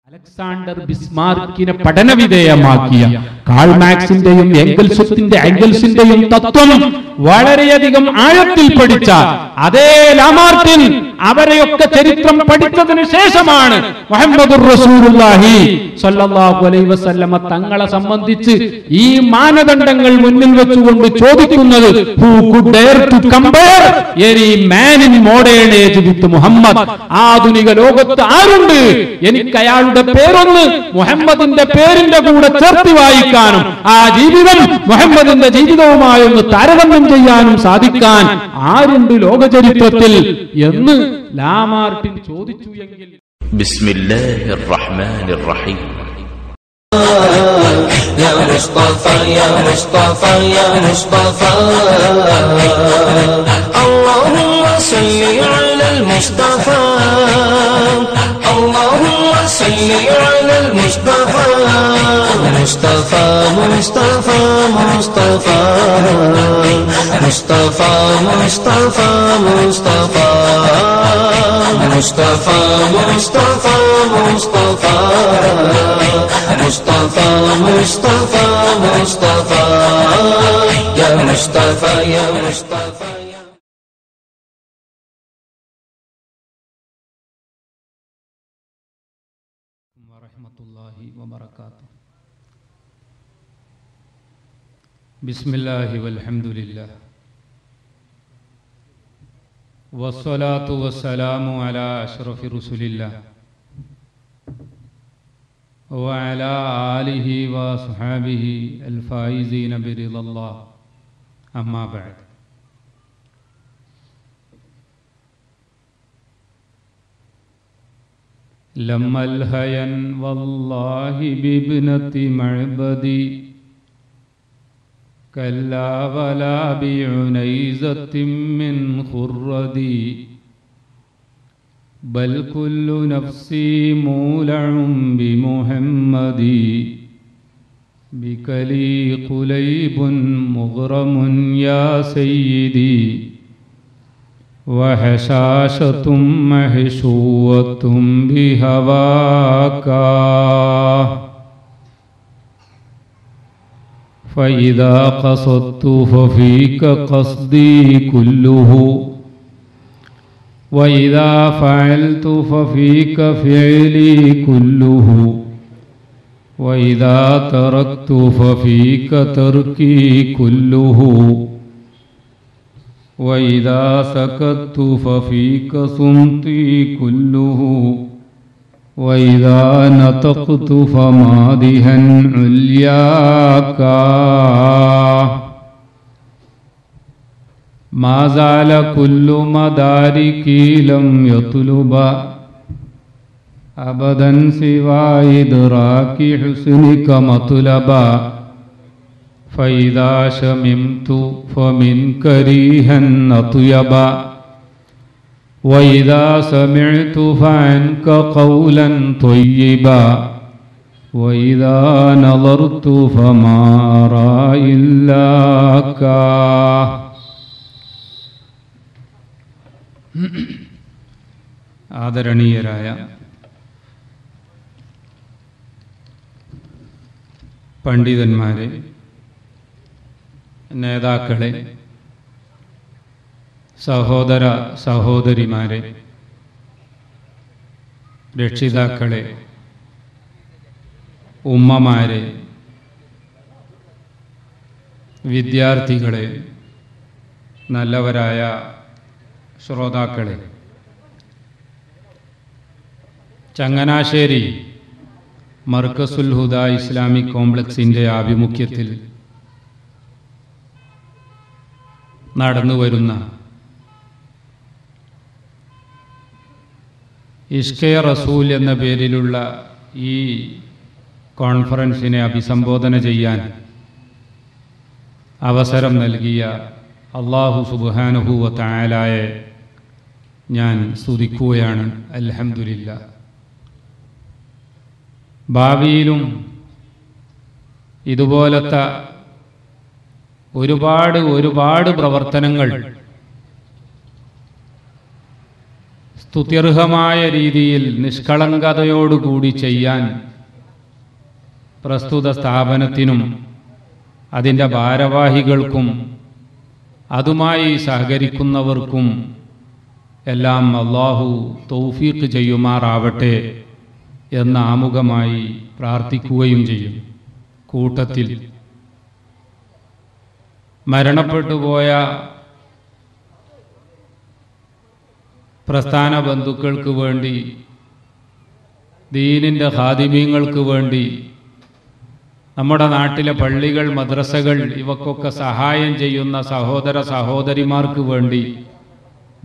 Alexander ബിസ്മാർക്കിനെ പഠനവിധേയമാക്കിയ call മാർക്സിന്റെയും എംഗൽസിന്റെയും തത്വം വളരെയധികം ആഴത്തിൽ പഠിച്ച അതേ ലാമാർട്ടിൻ അവരെയൊക്കെ ചരിത്രം പഠിച്ചതിനു ശേഷമാണ് മുഹമ്മദുർ റസൂലുള്ളാഹി സ്വല്ലല്ലാഹു അലൈഹി വസല്ലമ തങ്ങളെ സംബന്ധിച്ച് ഈ മാനദണ്ഡങ്ങൾ മുന്നിൽ വെച്ചുകൊണ്ട് ചോദിക്കുന്നത് who could dare to compare any man in modern age with Muhammad? ആധുനിക ലോകത്ത് ആരുണ്ട് എനിക്ക് അയാളുടെ പേരൊന്ന് മുഹമ്മദിന്റെ പേരിന്റെ കൂടെ ചേർത്ത് വായിക്കാനും ആ ജീവിതം മുഹമ്മദിന്റെ ജീവിതവുമായി ഒന്ന് താരതമ്യം ചെയ്യാനും സാധിക്കാൻ ആരുണ്ട് ലോകചരിത്രത്തിൽ എന്ന് ലാമാർട്ടിൻ ചോദിച്ചു എങ്കിൽ ബിസ്മില്ലാഹിർ റഹ്മാനിർ റഹീം يا مصطفى يا مصطفى يا مصطفى اللهم صل على المصطفى اللهم صل على المصطفى مصطفى مصطفى مصطفى مصطفى مصطفى مصطفى مصطفى مصطفى مصطفى مصطفى مصطفى مصطفى يا مصطفى يا مصطفى ورحمة الله وبركاته بسم الله والحمد لله والصلاة والسلام على أشرف رسول الله وعلى آله وصحابه الفائزين برضا الله أما بعد لما الهين والله بابنة معبدي كلا ولا بعنيزة من خردي بل كل نفسي مولع بمحمدي بك لي قليب مغرم يا سيدي وحشاشة محشوة بهواك فإذا قصدت ففيك قصدي كله وإذا فعلت ففيك فعلي كله وإذا تركت ففيك تركي كله وإذا سكت ففيك صمتي كله وإذا نطقت فمادحا علياك ما زال كل مداركي لم يطلب أبدا سوى إدراك حسنك مطلبا فإذا شممت فمنك ريحا أطيبا وإذا سمعت فعنك قولا طيبا وإذا نظرت فما أرى إلاك ആദരണീയരായ പണ്ഡിതന്മാരെ, നേതാക്കളെ, സഹോദര സഹോദരിമാരെ, രക്ഷിതാക്കളെ, ഉമ്മമാരെ, വിദ്യാർത്ഥികളെ, നല്ലവരായ ശ്രോതാക്കളെ, ചങ്ങനാശ്ശേരി മർക്കസുൽ ഹുദ ഇസ്ലാമിക് കോംപ്ലക്സിൻ്റെ ആഭിമുഖ്യത്തിൽ നടന്നുവരുന്ന ഇഷ്കെ റസൂൽ എന്ന പേരിലുള്ള ഈ കോൺഫറൻസിനെ അഭിസംബോധന ചെയ്യാൻ അവസരം നൽകിയ അല്ലാഹു സുബ്ഹാനഹു വ തആലയെ ഞാൻ സ്തുതിക്കുകയാണ്. അൽഹംദുലില്ലാഹ്. ഭാവിയിലും ഇതുപോലത്തെ ഒരുപാട് പ്രവർത്തനങ്ങൾ സ്തുത്യർഹമായ രീതിയിൽ നിഷ്കളങ്കതയോടുകൂടി ചെയ്യാൻ പ്രസ്തുത സ്ഥാപനത്തിനും അതിൻ്റെ ഭാരവാഹികൾക്കും അതുമായി സഹകരിക്കുന്നവർക്കും എല്ലാം അല്ലാഹു തൗഫീഖ് ചെയ്യുമാറാവട്ടെ എന്ന് ആമുഖമായി പ്രാർത്ഥിക്കുകയും ചെയ്യും. കൂട്ടത്തിൽ മരണപ്പെട്ടുപോയ പ്രസ്ഥാന ബന്ധുക്കൾക്ക് വേണ്ടി, ദീനിൻ്റെ ഖാദിമീങ്ങൾക്ക് വേണ്ടി, നമ്മുടെ നാട്ടിലെ പള്ളികൾ, മദ്രസകൾ ഇവക്കൊക്കെ സഹായം ചെയ്യുന്ന സഹോദര സഹോദരിമാർക്ക് വേണ്ടി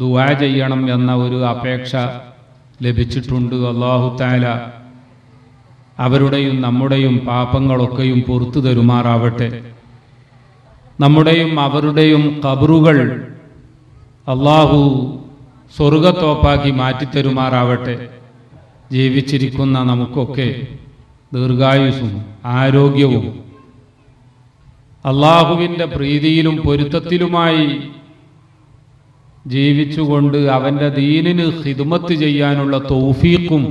ദുആ ചെയ്യണം എന്ന ഒരു അപേക്ഷ ലഭിച്ചിട്ടുണ്ട്. അല്ലാഹു തആല അവരുടെയും നമ്മുടെയും പാപങ്ങളൊക്കെയും പുറത്തു തരുമാറാവട്ടെ. നമ്മുടെയും അവരുടെയും ഖബറുകൾ അല്ലാഹു സ്വർഗത്തോപ്പാക്കി മാറ്റിത്തരുമാറാവട്ടെ. ജീവിച്ചിരിക്കുന്ന നമുക്കൊക്കെ ദീർഘായുസ്സും ആരോഗ്യവും അല്ലാഹുവിൻ്റെ പ്രീതിയിലും പൊരുത്തത്തിലുമായി ജീവിച്ചുകൊണ്ട് അവൻ്റെ ദീനിന് ഖിദ്മത്ത് ചെയ്യാനുള്ള തൗഫീഖും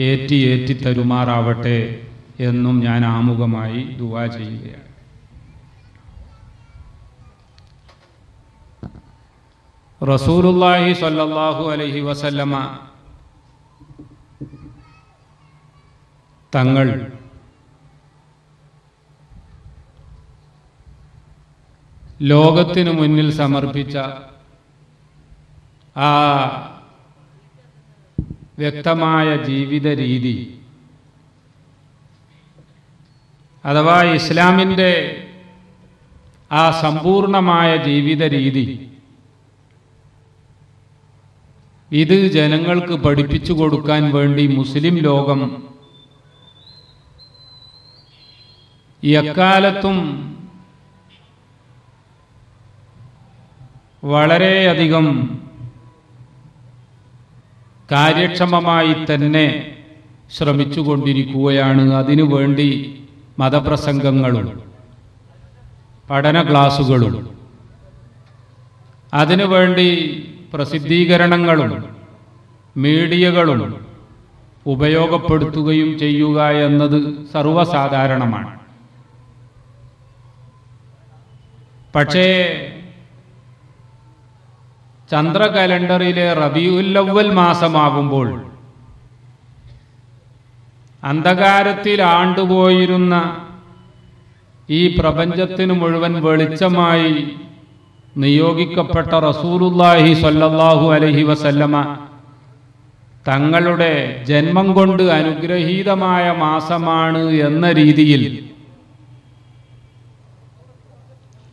ഏറ്റി തരുമാറാവട്ടെ എന്നും ഞാൻ ആമുഖമായി ദുആ ചെയ്യുകയാണ്. റസൂലുള്ളാഹി സ്വല്ലല്ലാഹു അലൈഹി വസല്ലമ തങ്ങൾ ലോകത്തിനു മുന്നിൽ സമർപ്പിച്ച ആ വ്യക്തമായ ജീവിത രീതി അഥവാ ഇസ്ലാമിൻ്റെ ആ സമ്പൂർണമായ ജീവിത രീതി ഇത് ജനങ്ങൾക്ക് പഠിപ്പിച്ചു കൊടുക്കാൻ വേണ്ടി മുസ്ലിം ലോകം എക്കാലത്തും വളരെയധികം കാര്യക്ഷമമായി തന്നെ ശ്രമിച്ചുകൊണ്ടിരിക്കുകയാണ്. അതിനുവേണ്ടി മതപ്രസംഗങ്ങളും പഠന ക്ലാസുകളും അതിനുവേണ്ടി പ്രസിദ്ധീകരണങ്ങളും മീഡിയകളും ഉപയോഗപ്പെടുത്തുകയും ചെയ്യുക എന്നത് സർവ്വസാധാരണമാണ്. പക്ഷേ ചന്ദ്ര കലണ്ടറിലെ റബീഉൽ അവ്വൽ മാസമാകുമ്പോൾ അന്ധകാരത്തിൽ ആണ്ടുപോയിരുന്ന ഈ പ്രപഞ്ചത്തിന് മുഴുവൻ വെളിച്ചമായി നിയോഗിക്കപ്പെട്ട റസൂലുള്ളാഹി സ്വല്ലല്ലാഹു അലൈഹി വസല്ലമ തങ്ങളുടെ ജന്മം കൊണ്ട് അനുഗ്രഹീതമായ മാസമാണ് എന്ന രീതിയിൽ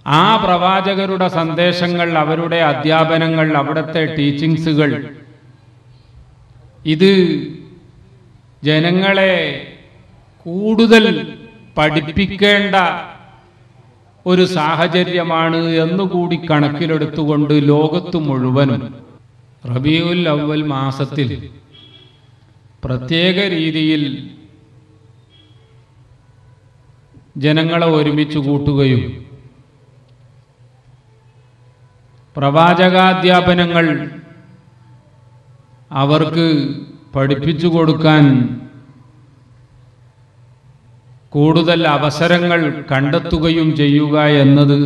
ആ പ്രവാചകരുടെ സന്ദേശങ്ങൾ, അവരുടെ അധ്യാപനങ്ങൾ, അവിടുത്തെ ടീച്ചിങ്സുകൾ ഇത് ജനങ്ങളെ കൂടുതൽ പഠിപ്പിക്കേണ്ട ഒരു സാഹചര്യമാണ് എന്നുകൂടി കണക്കിലെടുത്തുകൊണ്ട് ലോകത്ത് മുഴുവനും റബീഉൽ അവ്വൽ മാസത്തിൽ പ്രത്യേക രീതിയിൽ ജനങ്ങളെ ഒരുമിച്ച് കൂട്ടുകയും പ്രവാചകാധ്യാപനങ്ങൾ അവർക്ക് പഠിപ്പിച്ചു കൊടുക്കാൻ കൂടുതൽ അവസരങ്ങൾ കണ്ടെത്തുകയും ചെയ്യുക എന്നത്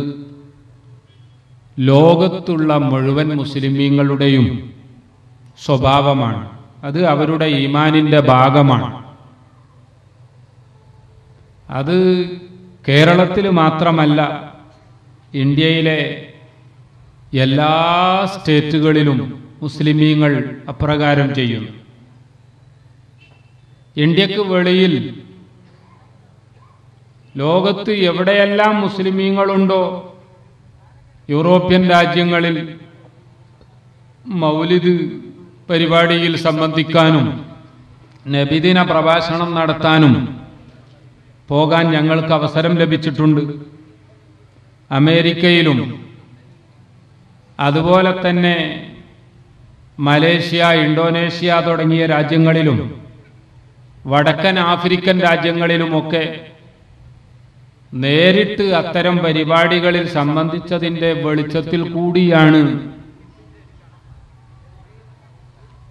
ലോകത്തുള്ള മുഴുവൻ മുസ്ലിമീങ്ങളുടെയും സ്വഭാവമാണ്. അത് അവരുടെ ഈമാനിൻ്റെ ഭാഗമാണ്. അത് കേരളത്തിൽ മാത്രമല്ല, ഇന്ത്യയിലെ എല്ലാ സ്റ്റേറ്റുകളിലും മുസ്ലിമീങ്ങൾ അപ്രകാരം ചെയ്യുന്നു. ഇന്ത്യക്ക് വെളിയിൽ ലോകത്ത് എവിടെയെല്ലാം മുസ്ലിമീങ്ങളുണ്ടോ യൂറോപ്യൻ രാജ്യങ്ങളിൽ മൗലിദ് പരിപാടിയിൽ സംബന്ധിക്കാനും നബിദിന പ്രഭാഷണം നടത്താനും പോകാൻ ഞങ്ങൾക്ക് അവസരം ലഭിച്ചിട്ടുണ്ട്. അമേരിക്കയിലും അതുപോലെ തന്നെ മലേഷ്യ, ഇന്തോനേഷ്യ തുടങ്ങിയ രാജ്യങ്ങളിലും വടക്കൻ ആഫ്രിക്കൻ രാജ്യങ്ങളിലുമൊക്കെ നേരിട്ട് അത്തരം പരിപാടികളിൽ സംബന്ധിച്ചതിൻ്റെ വെളിച്ചത്തിൽ കൂടിയാണ്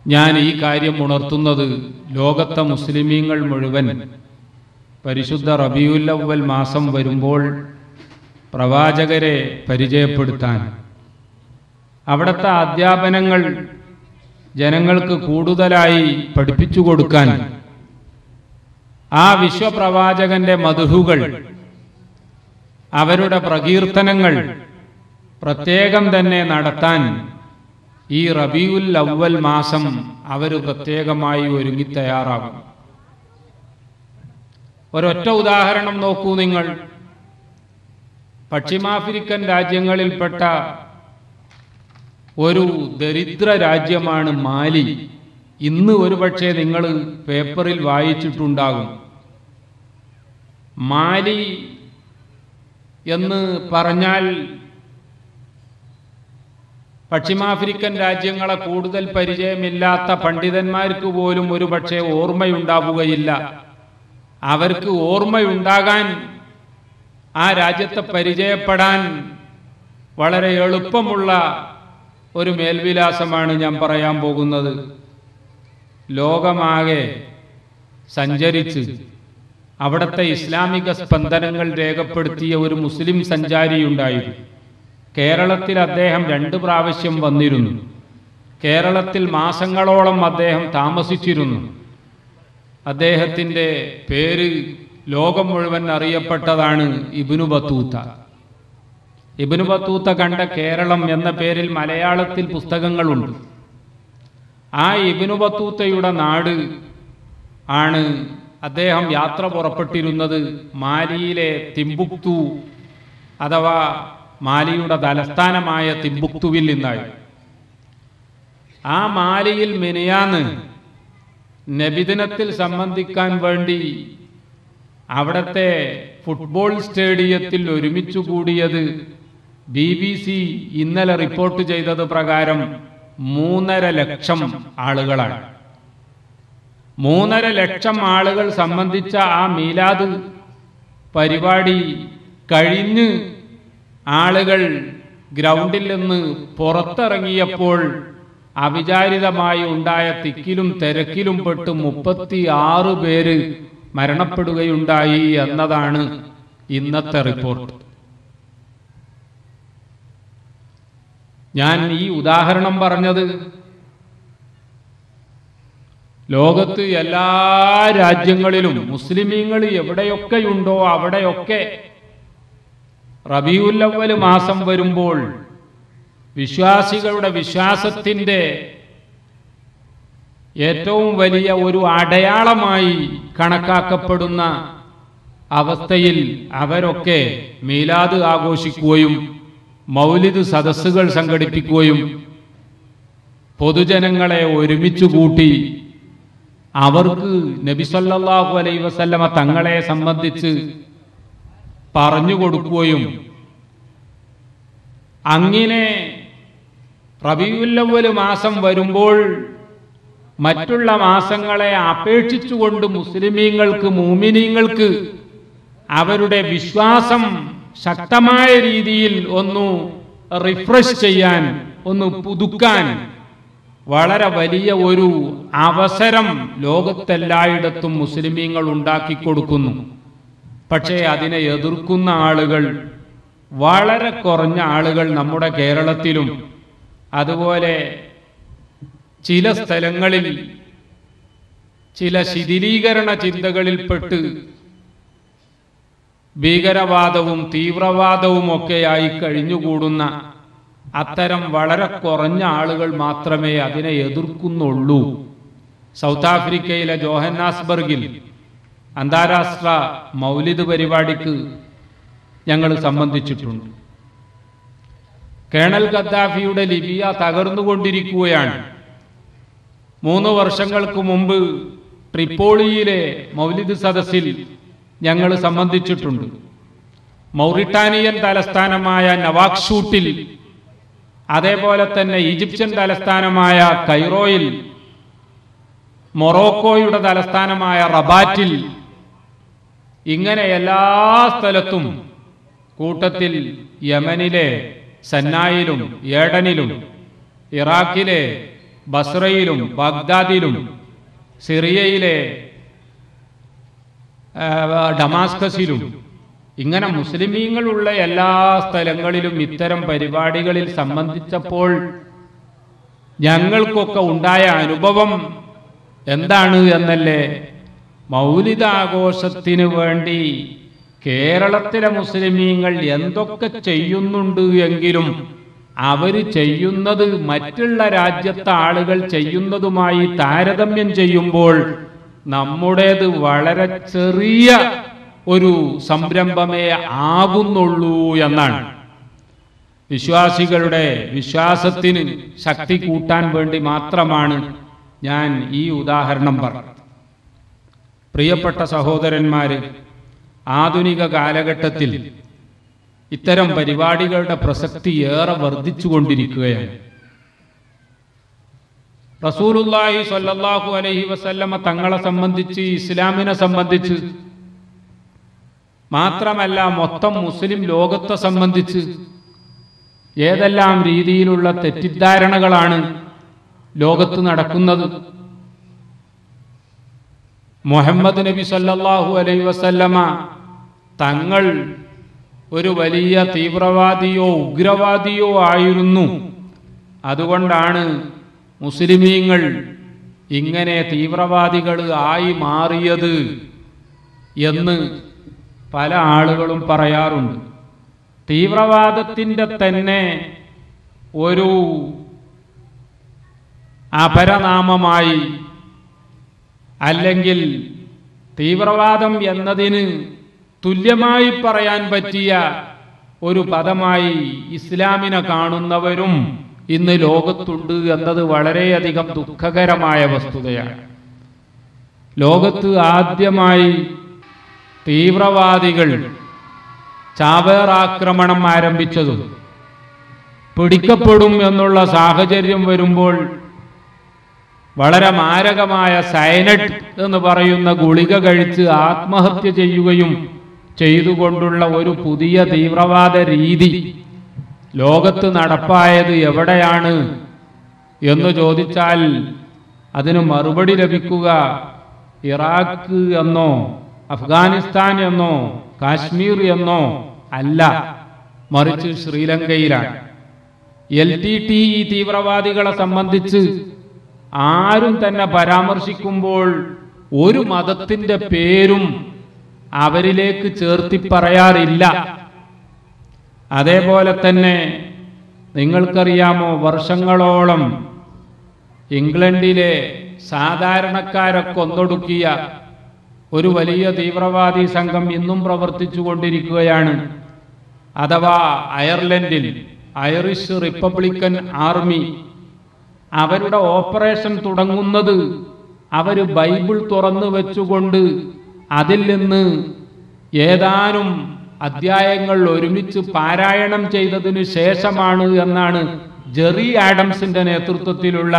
ഞാൻ ഈ കാര്യം ഉണർത്തുന്നത് ലോകത്തെ മുസ്ലിമീങ്ങൾ മുഴുവൻ പരിശുദ്ധ റബീഉൽ അവ്വൽ മാസം വരുമ്പോൾ പ്രവാചകരെ പരിചയപ്പെടുത്താൻ, അവിടുത്തെ അധ്യാപനങ്ങൾ ജനങ്ങൾക്ക് കൂടുതലായി പഠിപ്പിച്ചു കൊടുക്കാൻ, ആ വിശ്വപ്രവാചകന്റെ മദ്ഹുകൾ, അവരുടെ പ്രകീർത്തനങ്ങൾ പ്രത്യേകം തന്നെ നടത്താൻ ഈ റബീഉൽ അവ്വൽ മാസം അവർ പ്രത്യേകമായി ഒരുങ്ങി തയ്യാറാകും. ഒരൊറ്റ ഉദാഹരണം നോക്കൂ നിങ്ങൾ. പശ്ചിമാഫ്രിക്കൻ രാജ്യങ്ങളിൽപ്പെട്ട ഒരു ദരിദ്ര രാജ്യമാണ് മാലി. ഇന്ന് ഒരുപക്ഷെ നിങ്ങൾ പേപ്പറിൽ വായിച്ചിട്ടുണ്ടാകും. മാലി എന്ന് പറഞ്ഞാൽ പശ്ചിമാഫ്രിക്കൻ രാജ്യങ്ങളെ കൂടുതൽ പരിചയമില്ലാത്ത പണ്ഡിതന്മാർക്ക് പോലും ഒരുപക്ഷെ ഓർമ്മയുണ്ടാവുകയില്ല. അവർക്ക് ഓർമ്മയുണ്ടാകാൻ, ആ രാജ്യത്തെ പരിചയപ്പെടാൻ വളരെ എളുപ്പമുള്ള ഒരു മേൽവിലാസമാണ് ഞാൻ പറയാൻ പോകുന്നത്. ലോകമാകെ സഞ്ചരിച്ച് അവിടുത്തെ ഇസ്ലാമിക സ്പന്ദനങ്ങൾ രേഖപ്പെടുത്തിയ ഒരു മുസ്ലിം സഞ്ചാരിയുണ്ടായിരുന്നു. കേരളത്തിൽ അദ്ദേഹം 2 പ്രാവശ്യം വന്നിരുന്നു. കേരളത്തിൽ മാസങ്ങളോളം അദ്ദേഹം താമസിച്ചിരുന്നു. അദ്ദേഹത്തിൻ്റെ പേര് ലോകം മുഴുവൻ അറിയപ്പെട്ടതാണ് ഇബ്നു ബത്തൂത്ത. ഇബ്നു ബത്തൂത്ത കണ്ട കേരളം എന്ന പേരിൽ മലയാളത്തിൽ പുസ്തകങ്ങളുണ്ട്. ആ ഇബ്നു ബത്തൂത്തയുടെ നാട് ആണ് അദ്ദേഹം യാത്ര പുറപ്പെട്ടിരുന്നത് മാലിയിലെ തിംബുക്തു അഥവാ മാലിയുടെ തലസ്ഥാനമായ തിംബുക്തുവിൽ നിന്നായി. ആ മാലിയിൽ മിനിയാന്ന് നബിദിനത്തിൽ സംബന്ധിക്കാൻ വേണ്ടി അവിടത്തെ ഫുട്ബോൾ സ്റ്റേഡിയത്തിൽ ഒരുമിച്ചു കൂടിയത് BBC ഇന്നലെ റിപ്പോർട്ട് ചെയ്തത് പ്രകാരം 3.5 ലക്ഷം ആളുകളാണ്. 3.5 ലക്ഷം ആളുകൾ സംബന്ധിച്ച ആ മീലാദ് പരിപാടി കഴിഞ്ഞ് ആളുകൾ ഗ്രൗണ്ടിൽ നിന്ന് പുറത്തിറങ്ങിയപ്പോൾ അവിചാരിതമായി ഉണ്ടായ തിക്കിലും തിരക്കിലും പെട്ട് 36 പേര് മരണപ്പെടുകയുണ്ടായി എന്നതാണ് ഇന്നത്തെ റിപ്പോർട്ട്. ഞാൻ ഈ ഉദാഹരണം പറഞ്ഞത് ലോകത്ത് എല്ലാ രാജ്യങ്ങളിലും മുസ്ലിമീങ്ങൾ എവിടെയൊക്കെയുണ്ടോ അവിടെയൊക്കെ റബീഉൽ അവ്വൽ മാസം വരുമ്പോൾ വിശ്വാസികളുടെ വിശ്വാസത്തിൻ്റെ ഏറ്റവും വലിയ ഒരു അടയാളമായി കണക്കാക്കപ്പെടുന്ന അവസ്ഥയിൽ അവരൊക്കെ മീലാദ് ആഘോഷിക്കുകയും മൗലിദ് സദസ്സുകൾ സംഘടിപ്പിക്കുകയും പൊതുജനങ്ങളെ ഒരുമിച്ചു കൂട്ടി അവർക്ക് നബി സല്ലല്ലാഹു അലൈഹി വസല്ലമ തങ്ങളെ സംബന്ധിച്ച് പറഞ്ഞു കൊടുക്കുകയും അങ്ങനെ റബീഉൽ അവ്വൽ മാസം വരുമ്പോൾ മറ്റുള്ള മാസങ്ങളെ അപേക്ഷിച്ചുകൊണ്ട് മുസ്ലിമീങ്ങൾക്ക് മുഅ്മിനീങ്ങൾക്ക് അവരുടെ വിശ്വാസം ശക്തമായ രീതിയിൽ ഒന്ന് റിഫ്രഷ് ചെയ്യാൻ, ഒന്ന് പുതുക്കാൻ വളരെ വലിയ ഒരു അവസരം ലോകത്തെല്ലായിടത്തും മുസ്ലിമീങ്ങൾ ഉണ്ടാക്കിക്കൊടുക്കുന്നു. പക്ഷേ അതിനെ എതിർക്കുന്ന ആളുകൾ വളരെ കുറഞ്ഞ ആളുകൾ നമ്മുടെ കേരളത്തിലും അതുപോലെ ചില സ്ഥലങ്ങളിൽ ചില ശിഥിലീകരണ ചിന്തകളിൽപ്പെട്ട് ഭീകരവാദവും തീവ്രവാദവും ഒക്കെയായി കഴിഞ്ഞുകൂടുന്ന അത്തരം വളരെ കുറഞ്ഞ ആളുകൾ മാത്രമേ അതിനെ എതിർക്കുന്നുള്ളൂ. സൗത്ത് ആഫ്രിക്കയിലെ ജോഹന്നാസ്ബർഗിൽ അന്താരാഷ്ട്ര മൗലിദ് പരിപാടിക്ക് ഞങ്ങൾ സംബന്ധിച്ചിട്ടുണ്ട്. Colonel ഗദ്ദാഫിയുടെ Libya തകർന്നുകൊണ്ടിരിക്കുകയാണ്. 3 വർഷങ്ങൾക്ക് മുമ്പ് ട്രിപ്പോളിയിലെ മൗലിദ് സദസ്സിൽ ഞങ്ങൾ സംബന്ധിച്ചിട്ടുണ്ട്. മൗറിട്ടാനിയൻ തലസ്ഥാനമായ നവാക്ഷൂട്ടിൽ, അതേപോലെ തന്നെ ഈജിപ്ഷ്യൻ തലസ്ഥാനമായ കൈറോയിൽ, മൊറോക്കോയുടെ തലസ്ഥാനമായ റബാറ്റിൽ, ഇങ്ങനെ എല്ലാ സ്ഥലത്തും, കൂട്ടത്തിൽ യമനിലെ സന്നായിലും ഏഡനിലും ഇറാഖിലെ ബസ്രയിലും ബഗ്ദാദിലും സിറിയയിലെ ഡമാസ്കസിലും ഇങ്ങനെ മുസ്ലിമീങ്ങളുള്ള എല്ലാ സ്ഥലങ്ങളിലും ഇത്തരം പരിപാടികളിൽ സംബന്ധിച്ചപ്പോൾ ഞങ്ങൾക്കൊക്കെ ഉണ്ടായ അനുഭവം എന്താണ് എന്നല്ലേ? മൗലിദാഘോഷത്തിന് വേണ്ടി കേരളത്തിലെ മുസ്ലിമീങ്ങൾ എന്തൊക്കെ ചെയ്യുന്നുണ്ട് എങ്കിലും അവര് ചെയ്യുന്നത് മറ്റുള്ള രാജ്യത്തെ ആളുകൾ ചെയ്യുന്നതുമായി താരതമ്യം ചെയ്യുമ്പോൾ നമ്മുടേത് വളരെ ചെറിയ ഒരു സംരംഭമേ ആകുന്നുള്ളൂ എന്നാണ്. വിശ്വാസികളുടെ വിശ്വാസത്തിന് ശക്തി കൂട്ടാൻ വേണ്ടി മാത്രമാണ് ഞാൻ ഈ ഉദാഹരണം പറഞ്ഞത്. പ്രിയപ്പെട്ട സഹോദരന്മാര്, ആധുനിക കാലഘട്ടത്തിൽ ഇത്തരം പരിപാടികളുടെ പ്രസക്തി ഏറെ വർദ്ധിച്ചുകൊണ്ടിരിക്കുകയാണ്. റസൂലുള്ളാഹി സ്വല്ലല്ലാഹു അലൈഹി വസല്ലമ തങ്ങളെ സംബന്ധിച്ച്, ഇസ്ലാമിനെ സംബന്ധിച്ച് മാത്രമല്ല മൊത്തം മുസ്ലിം ലോകത്തെ സംബന്ധിച്ച് ഏതെല്ലാം രീതിയിലുള്ള തെറ്റിദ്ധാരണകളാണ് ലോകത്ത് നടക്കുന്നത്. മുഹമ്മദ് നബി സല്ലല്ലാഹു അലൈഹി വസല്ലമ തങ്ങൾ ഒരു വലിയ തീവ്രവാദിയോ ഉഗ്രവാദിയോ ആയിരുന്നു, അതുകൊണ്ടാണ് മുസ്ലിമീങ്ങൾ ഇങ്ങനെ തീവ്രവാദികൾ ആയി മാറിയത് എന്ന് പല ആളുകളും പറയാറുണ്ട്. തീവ്രവാദത്തിൻ്റെ തന്നെ ഒരു അപരനാമമായി അല്ലെങ്കിൽ തീവ്രവാദം എന്നതിന് തുല്യമായി പറയാൻ പറ്റിയ ഒരു പദമായി ഇസ്ലാമിനെ കാണുന്നവരും ഇന്ന് ലോകത്തുണ്ട് എന്നത് വളരെയധികം ദുഃഖകരമായ വസ്തുതയാണ്. ലോകത്ത് ആദ്യമായി തീവ്രവാദികൾ ചാവേറാക്രമണം ആരംഭിച്ചതും പിടിക്കപ്പെടും എന്നുള്ള സാഹചര്യം വരുമ്പോൾ വളരെ മാരകമായ സയനൈഡ് എന്ന് പറയുന്ന ഗുളിക കഴിച്ച് ആത്മഹത്യ ചെയ്യുകയും ചെയ്തുകൊണ്ടുള്ള ഒരു പുതിയ തീവ്രവാദ രീതി ലോകത്ത് നടപ്പായത് എവിടെയാണ് എന്ന് ചോദിച്ചാൽ അതിന് മറുപടി ലഭിക്കുക ഇറാഖ് എന്നോ അഫ്ഗാനിസ്ഥാൻ എന്നോ കാശ്മീർ എന്നോ അല്ല, മറിച്ച് ശ്രീലങ്കയിലാണ്. LTT തീവ്രവാദികളെ സംബന്ധിച്ച് ആരും തന്നെ പരാമർശിക്കുമ്പോൾ ഒരു മതത്തിന്റെ പേരും അവരിലേക്ക് ചേർത്തി പറയാറില്ല. അതേപോലെ തന്നെ നിങ്ങൾക്കറിയാമോ, വർഷങ്ങളോളം ഇംഗ്ലണ്ടിലെ സാധാരണക്കാരെ കൊന്നൊടുക്കിയ ഒരു വലിയ തീവ്രവാദി സംഘം ഇന്നും പ്രവർത്തിച്ചു കൊണ്ടിരിക്കുകയാണ്. അഥവാ അയർലൻഡിൽ ഐറിഷ് റിപ്പബ്ലിക്കൻ ആർമി അവരുടെ ഓപ്പറേഷൻ തുടങ്ങുന്നത് അവർ ബൈബിൾ തുറന്നു വെച്ചുകൊണ്ട് അതിൽ നിന്ന് ഏതാനും അധ്യായങ്ങൾ ഒരുമിച്ച് പാരായണം ചെയ്തതിനു ശേഷമാണ് എന്നാണ് ജെറി ആഡംസിന്റെ നേതൃത്വത്തിലുള്ള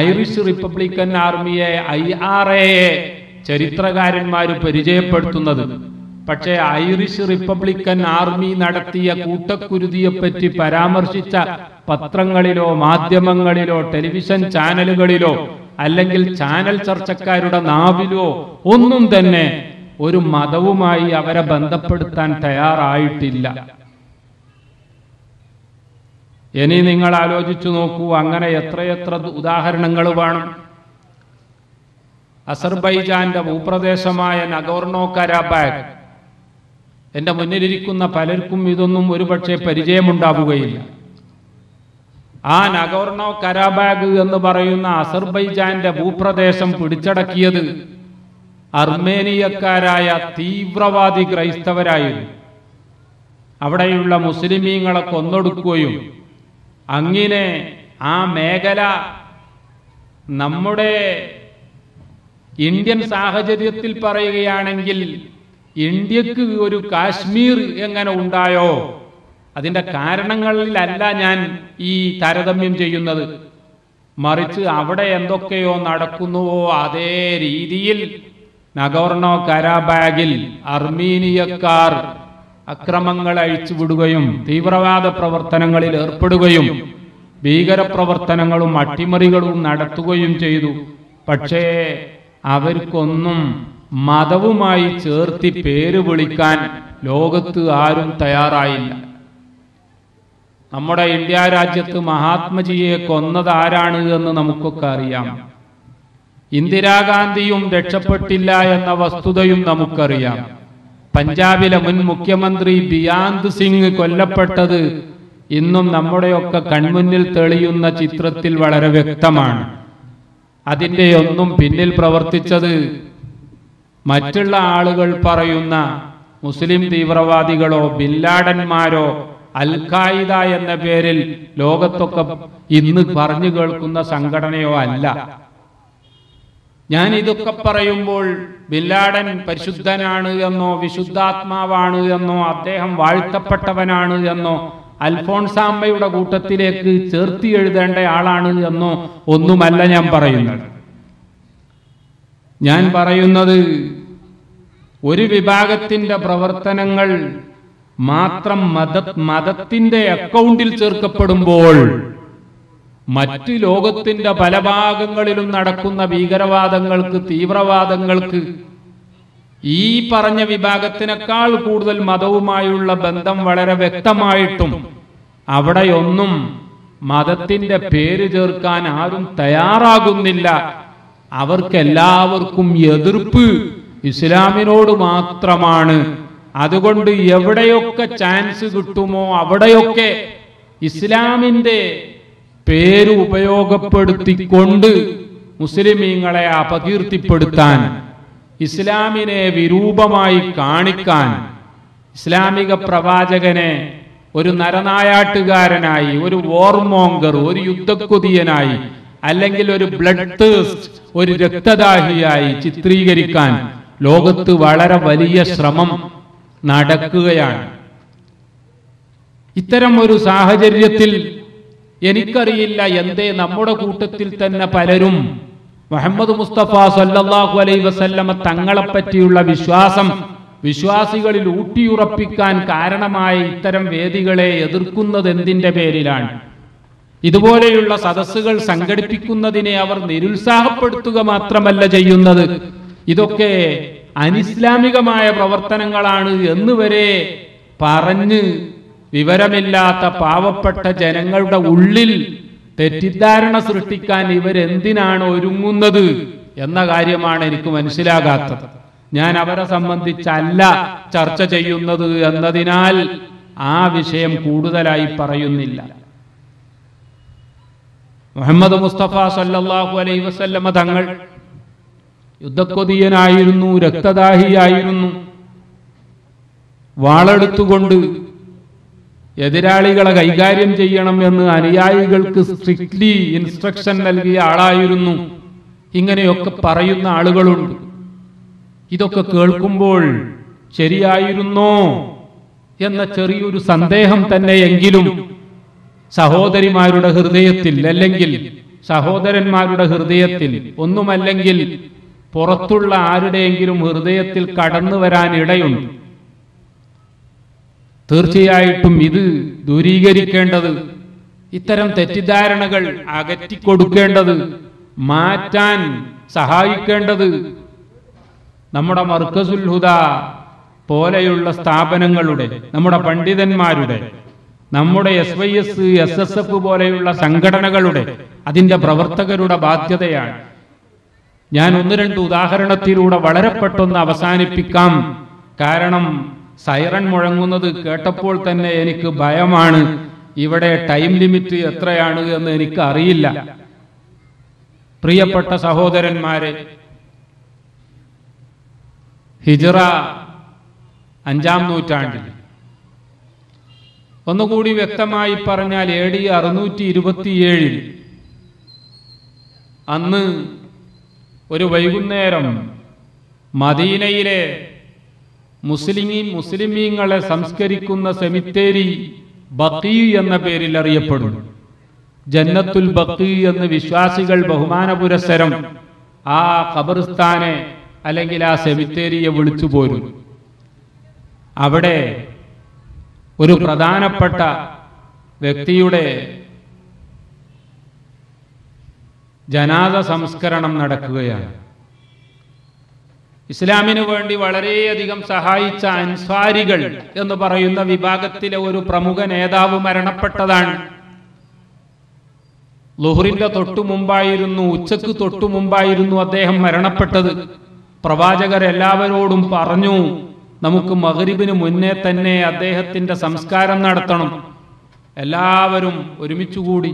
ഐറിഷ് റിപ്പബ്ലിക്കൻ ആർമിയെ IRA ചരിത്രകാരന്മാര് പരിചയപ്പെടുത്തുന്നത്. പക്ഷേ ഐറിഷ് റിപ്പബ്ലിക്കൻ ആർമി നടത്തിയ കൂട്ടക്കുരുതിയെപ്പറ്റി പരാമർശിച്ച പത്രങ്ങളിലോ മാധ്യമങ്ങളിലോ ടെലിവിഷൻ ചാനലുകളിലോ അല്ലെങ്കിൽ ചാനൽ ചർച്ചക്കാരുടെ നാവിലോ ഒന്നും തന്നെ ഒരു മതവുമായി അവരെ ബന്ധപ്പെടുത്താൻ തയ്യാറായിട്ടില്ല. ഇനി നിങ്ങൾ ആലോചിച്ചു നോക്കൂ, അങ്ങനെ എത്രയെത്ര ഉദാഹരണങ്ങൾ വേണം. അസർബൈജാന്റെ ഭൂപ്രദേശമായ നഗോർണോ കരാബാഗ്, എന്റെ മുന്നിലിരിക്കുന്ന പലർക്കും ഇതൊന്നും ഒരുപക്ഷെ പരിചയമുണ്ടാവുകയില്ല. ആ നഗോർണോ കരാബാഗ് എന്ന് പറയുന്ന അസർബൈജാന്റെ ഭൂപ്രദേശം പിടിച്ചടക്കിയത് അർമേനിയക്കാരായ തീവ്രവാദി ക്രൈസ്തവരായിരുന്നു. അവിടെയുള്ള മുസ്ലിമീങ്ങളെ കൊന്നൊടുക്കുകയും അങ്ങനെ ആ മേഖല നമ്മുടെ ഇന്ത്യൻ സാഹചര്യത്തിൽ പറയുകയാണെങ്കിൽ ഇന്ത്യക്ക് ഒരു കാശ്മീർ എങ്ങനെ ഉണ്ടായോ അതിന്റെ കാരണങ്ങളിലല്ല ഞാൻ ഈ താരതമ്യം ചെയ്യുന്നത്, മറിച്ച് അവിടെ എന്തൊക്കെയോ നടക്കുന്നുവോ അതേ രീതിയിൽ നഗോർണോ കരാബാഗിൽ അർമീനിയക്കാർ അക്രമങ്ങൾ അഴിച്ചുവിടുകയും തീവ്രവാദ പ്രവർത്തനങ്ങളിൽ ഏർപ്പെടുകയും ഭീകരപ്രവർത്തനങ്ങളും അട്ടിമറികളും നടത്തുകയും ചെയ്തു. പക്ഷേ അവർക്കൊന്നും മതവുമായി ചേർത്തി പേര് വിളിക്കാൻ ലോകത്ത് ആരും തയ്യാറായില്ല. നമ്മുടെ ഇന്ത്യ രാജ്യത്ത് മഹാത്മജിയെ കൊന്നത് ആരാണ് എന്ന് നമുക്കൊക്കെ അറിയാം. ഇന്ദിരാഗാന്ധിയും രക്ഷപ്പെട്ടില്ല എന്ന വസ്തുതയും നമുക്കറിയാം. പഞ്ചാബിലെ മുൻ മുഖ്യമന്ത്രി ബിയാന്ത് സിംഗ് കൊല്ലപ്പെട്ടത് ഇന്നും നമ്മുടെയൊക്കെ കൺമുന്നിൽ തെളിയുന്ന ചിത്രത്തിൽ വളരെ വ്യക്തമാണ്. അതിൻ്റെ ഒന്നും പിന്നിൽ പ്രവർത്തിച്ചത് മറ്റുള്ള ആളുകൾ പറയുന്ന മുസ്ലിം തീവ്രവാദികളോ ബിൻലാഡന്മാരോ അൽ ഖായിദ എന്ന പേരിൽ ലോകത്തൊക്കെ ഇന്ന് പറഞ്ഞു കേൾക്കുന്ന സംഘടനയോ അല്ല. ഞാൻ ഇതൊക്കെ പറയുമ്പോൾ ബിൻലാഡൻ പരിശുദ്ധനാണ് എന്നോ വിശുദ്ധാത്മാവാണ് എന്നോ അദ്ദേഹം വാഴ്ത്തപ്പെട്ടവനാണ് എന്നോ അൽഫോൺസാമ്മയുടെ കൂട്ടത്തിലേക്ക് ചേർത്തി എഴുതേണ്ട ആളാണ് എന്നോ ഒന്നുമല്ല ഞാൻ പറയുന്നത്. ഞാൻ പറയുന്നത് ഒരു വിഭാഗത്തിന്റെ പ്രവർത്തനങ്ങൾ മാത്രം മതത്തിന്റെ അക്കൗണ്ടിൽ ചേർക്കപ്പെടുമ്പോൾ മറ്റു ലോകത്തിന്റെ പല ഭാഗങ്ങളിലും നടക്കുന്ന ഭീകരവാദങ്ങൾക്ക്, തീവ്രവാദങ്ങൾക്ക് ഈ പറഞ്ഞ വിഭാഗത്തിനേക്കാൾ കൂടുതൽ മതവുമായുള്ള ബന്ധം വളരെ വ്യക്തമായിട്ടും അവിടെയൊന്നും മതത്തിന്റെ പേര് ചേർക്കാൻ ആരും തയ്യാറാകുന്നില്ല. അവർക്കെല്ലാവർക്കും എതിർപ്പ് ഇസ്ലാമിനോട് മാത്രമാണ്. അതുകൊണ്ട് എവിടെയൊക്കെ ചാൻസ് കിട്ടുമോ അവിടെയൊക്കെ ഇസ്ലാമിന്റെ പേര് ഉപയോഗപ്പെടുത്തിക്കൊണ്ട് മുസ്ലിമീങ്ങളെ അപകീർത്തിപ്പെടുത്താൻ, ഇസ്ലാമിനെ വിരൂപമായി കാണിക്കാൻ, ഇസ്ലാമിക പ്രവാചകനെ ഒരു നരനായാട്ടുകാരനായി, ഒരു വോർമോങ്കർ, ഒരു യുദ്ധക്കൊതിയനായി, അല്ലെങ്കിൽ ഒരു ബ്ലഡ് തേഴ്സ്റ്റ്, ഒരു രക്തദാഹിയായി ചിത്രീകരിക്കാൻ ലോകത്ത് വളരെ വലിയ ശ്രമം നടക്കുകയാണ്. ഇത്തരം ഒരു സാഹചര്യത്തിൽ എനിക്കറിയില്ല എന്തേ നമ്മുടെ കൂട്ടത്തിൽ തന്നെ പലരും മുഹമ്മദ് മുസ്തഫ സല്ലല്ലാഹു അലൈഹി വസല്ലമ തങ്ങളെ പറ്റിയുള്ള വിശ്വാസം വിശ്വാസികളിൽ ഊട്ടിയുറപ്പിക്കാൻ കാരണമായ ഇത്തരം വേദികളെ എതിർക്കുന്നത് എന്തിന്റെ പേരിലാണ്? ഇതുപോലെയുള്ള സദസ്സുകൾ സംഘടിപ്പിക്കുന്നതിനെ അവർ നിരുത്സാഹപ്പെടുത്തുക മാത്രമല്ല ചെയ്യുന്നത്, ഇതൊക്കെ അനിസ്ലാമികമായ പ്രവർത്തനങ്ങളാണ് എന്ന് വരെ പറഞ്ഞ് വിവരമില്ലാത്ത പാവപ്പെട്ട ജനങ്ങളുടെ ഉള്ളിൽ തെറ്റിദ്ധാരണ സൃഷ്ടിക്കാൻ ഇവരെന്തിനാണ് ഒരുങ്ങുന്നത് എന്ന കാര്യമാണ് എനിക്ക് മനസ്സിലാകാത്തത്. ഞാൻ അവരെ സംബന്ധിച്ചല്ല ചർച്ച ചെയ്യുന്നത് എന്നതിനാൽ ആ വിഷയം കൂടുതലായി പറയുന്നില്ല. മുഹമ്മദ് മുസ്തഫ സല്ലല്ലാഹു അലൈഹി വസല്ലമ തങ്ങൾ യുദ്ധക്കൊതിയനായിരുന്നു, രക്തദാഹിയായിരുന്നു. വാളെടുത്തുകൊണ്ട് എതിരാളികളെ കൈകാര്യം ചെയ്യണം എന്ന് അനുയായികൾക്ക് സ്ട്രിക്ട്ലി ഇൻസ്ട്രക്ഷൻ നൽകിയ ആളായിരുന്നു. ഇങ്ങനെയൊക്കെ പറയുന്ന ആളുകളുണ്ട്. ഇതൊക്കെ കേൾക്കുമ്പോൾ ശരിയായിരുന്നോ എന്ന ചെറിയൊരു സന്ദേഹം തന്നെയെങ്കിലും സഹോദരിമാരുടെ ഹൃദയത്തിൽ, അല്ലെങ്കിൽ സഹോദരന്മാരുടെ ഹൃദയത്തിൽ, ഒന്നുമല്ലെങ്കിൽ പുറത്തുള്ള ആരുടെയെങ്കിലും ഹൃദയത്തിൽ കടന്നു വരാൻ ഇടയുണ്ട്. തീർച്ചയായിട്ടും ഇത് ദൂരീകരിക്കേണ്ടത്, ഇത്തരം തെറ്റിദ്ധാരണകൾ അകറ്റിക്കൊടുക്കേണ്ടത്, മാറ്റാൻ സഹായിക്കേണ്ടത് നമ്മുടെ മർക്കസുൽ ഹുദ പോലെയുള്ള സ്ഥാപനങ്ങളുടെ, നമ്മുടെ പണ്ഡിതന്മാരുടെ, നമ്മുടെ SYS, SSF പോലെയുള്ള സംഘടനകളുടെ, അതിന്റെ പ്രവർത്തകരുടെ ബാധ്യതയാണ്. ഞാൻ ഒന്ന് രണ്ട് ഉദാഹരണത്തിലൂടെ വളരെ പെട്ടെന്ന് അവസാനിപ്പിക്കാം. കാരണം സൈറൺ മുഴങ്ങുന്നത് കേട്ടപ്പോൾ തന്നെ എനിക്ക് ഭയമാണ്. ഇവിടെ ടൈം ലിമിറ്റ് എത്രയാണ് എന്ന് എനിക്ക് അറിയില്ല. പ്രിയപ്പെട്ട സഹോദരന്മാരെ, ഹിജ്റ 5-ാം നൂറ്റാണ്ടിൽ, ഒന്നുകൂടി വ്യക്തമായി പറഞ്ഞാൽ AD 627 അന്ന് ഒരു വൈകുന്നേരം മദീനയിലെ മുസ്ലിമീങ്ങളെ സംസ്കരിക്കുന്ന സെമിത്തേരി ബഖീ എന്ന പേരിൽ അറിയപ്പെടുന്നു. ജന്നത്തുൽ ബഖീ എന്ന് വിശ്വാസികൾ ബഹുമാന പുരസ്സരം ആ ഖബർസ്ഥാനെ അല്ലെങ്കിൽ ആ സെമിത്തേരിയെ വിളിച്ചു പോരും. അവിടെ ഒരു പ്രധാനപ്പെട്ട വ്യക്തിയുടെ ജനാസ സംസ്കരണം നടക്കുകയാണ്. ഇസ്ലാമിനു വേണ്ടി വളരെയധികം സഹായിച്ച അൻസാരികൾ എന്ന് പറയുന്ന വിഭാഗത്തിലെ ഒരു പ്രമുഖ നേതാവ് മരണപ്പെട്ടതാണ്. ളുഹ്റിന്റെ തൊട്ടു മുമ്പായിരുന്നു, ഉച്ചക്ക് തൊട്ടു മുമ്പായിരുന്നു അദ്ദേഹം മരണപ്പെട്ടത്. പ്രവാചകർ എല്ലാവരോടും പറഞ്ഞു, നമുക്ക് മഗ്രിബിന് മുന്നേ തന്നെ അദ്ദേഹത്തിന്റെ സംസ്കാരം നടത്തണം. എല്ലാവരും ഒരുമിച്ചുകൂടി.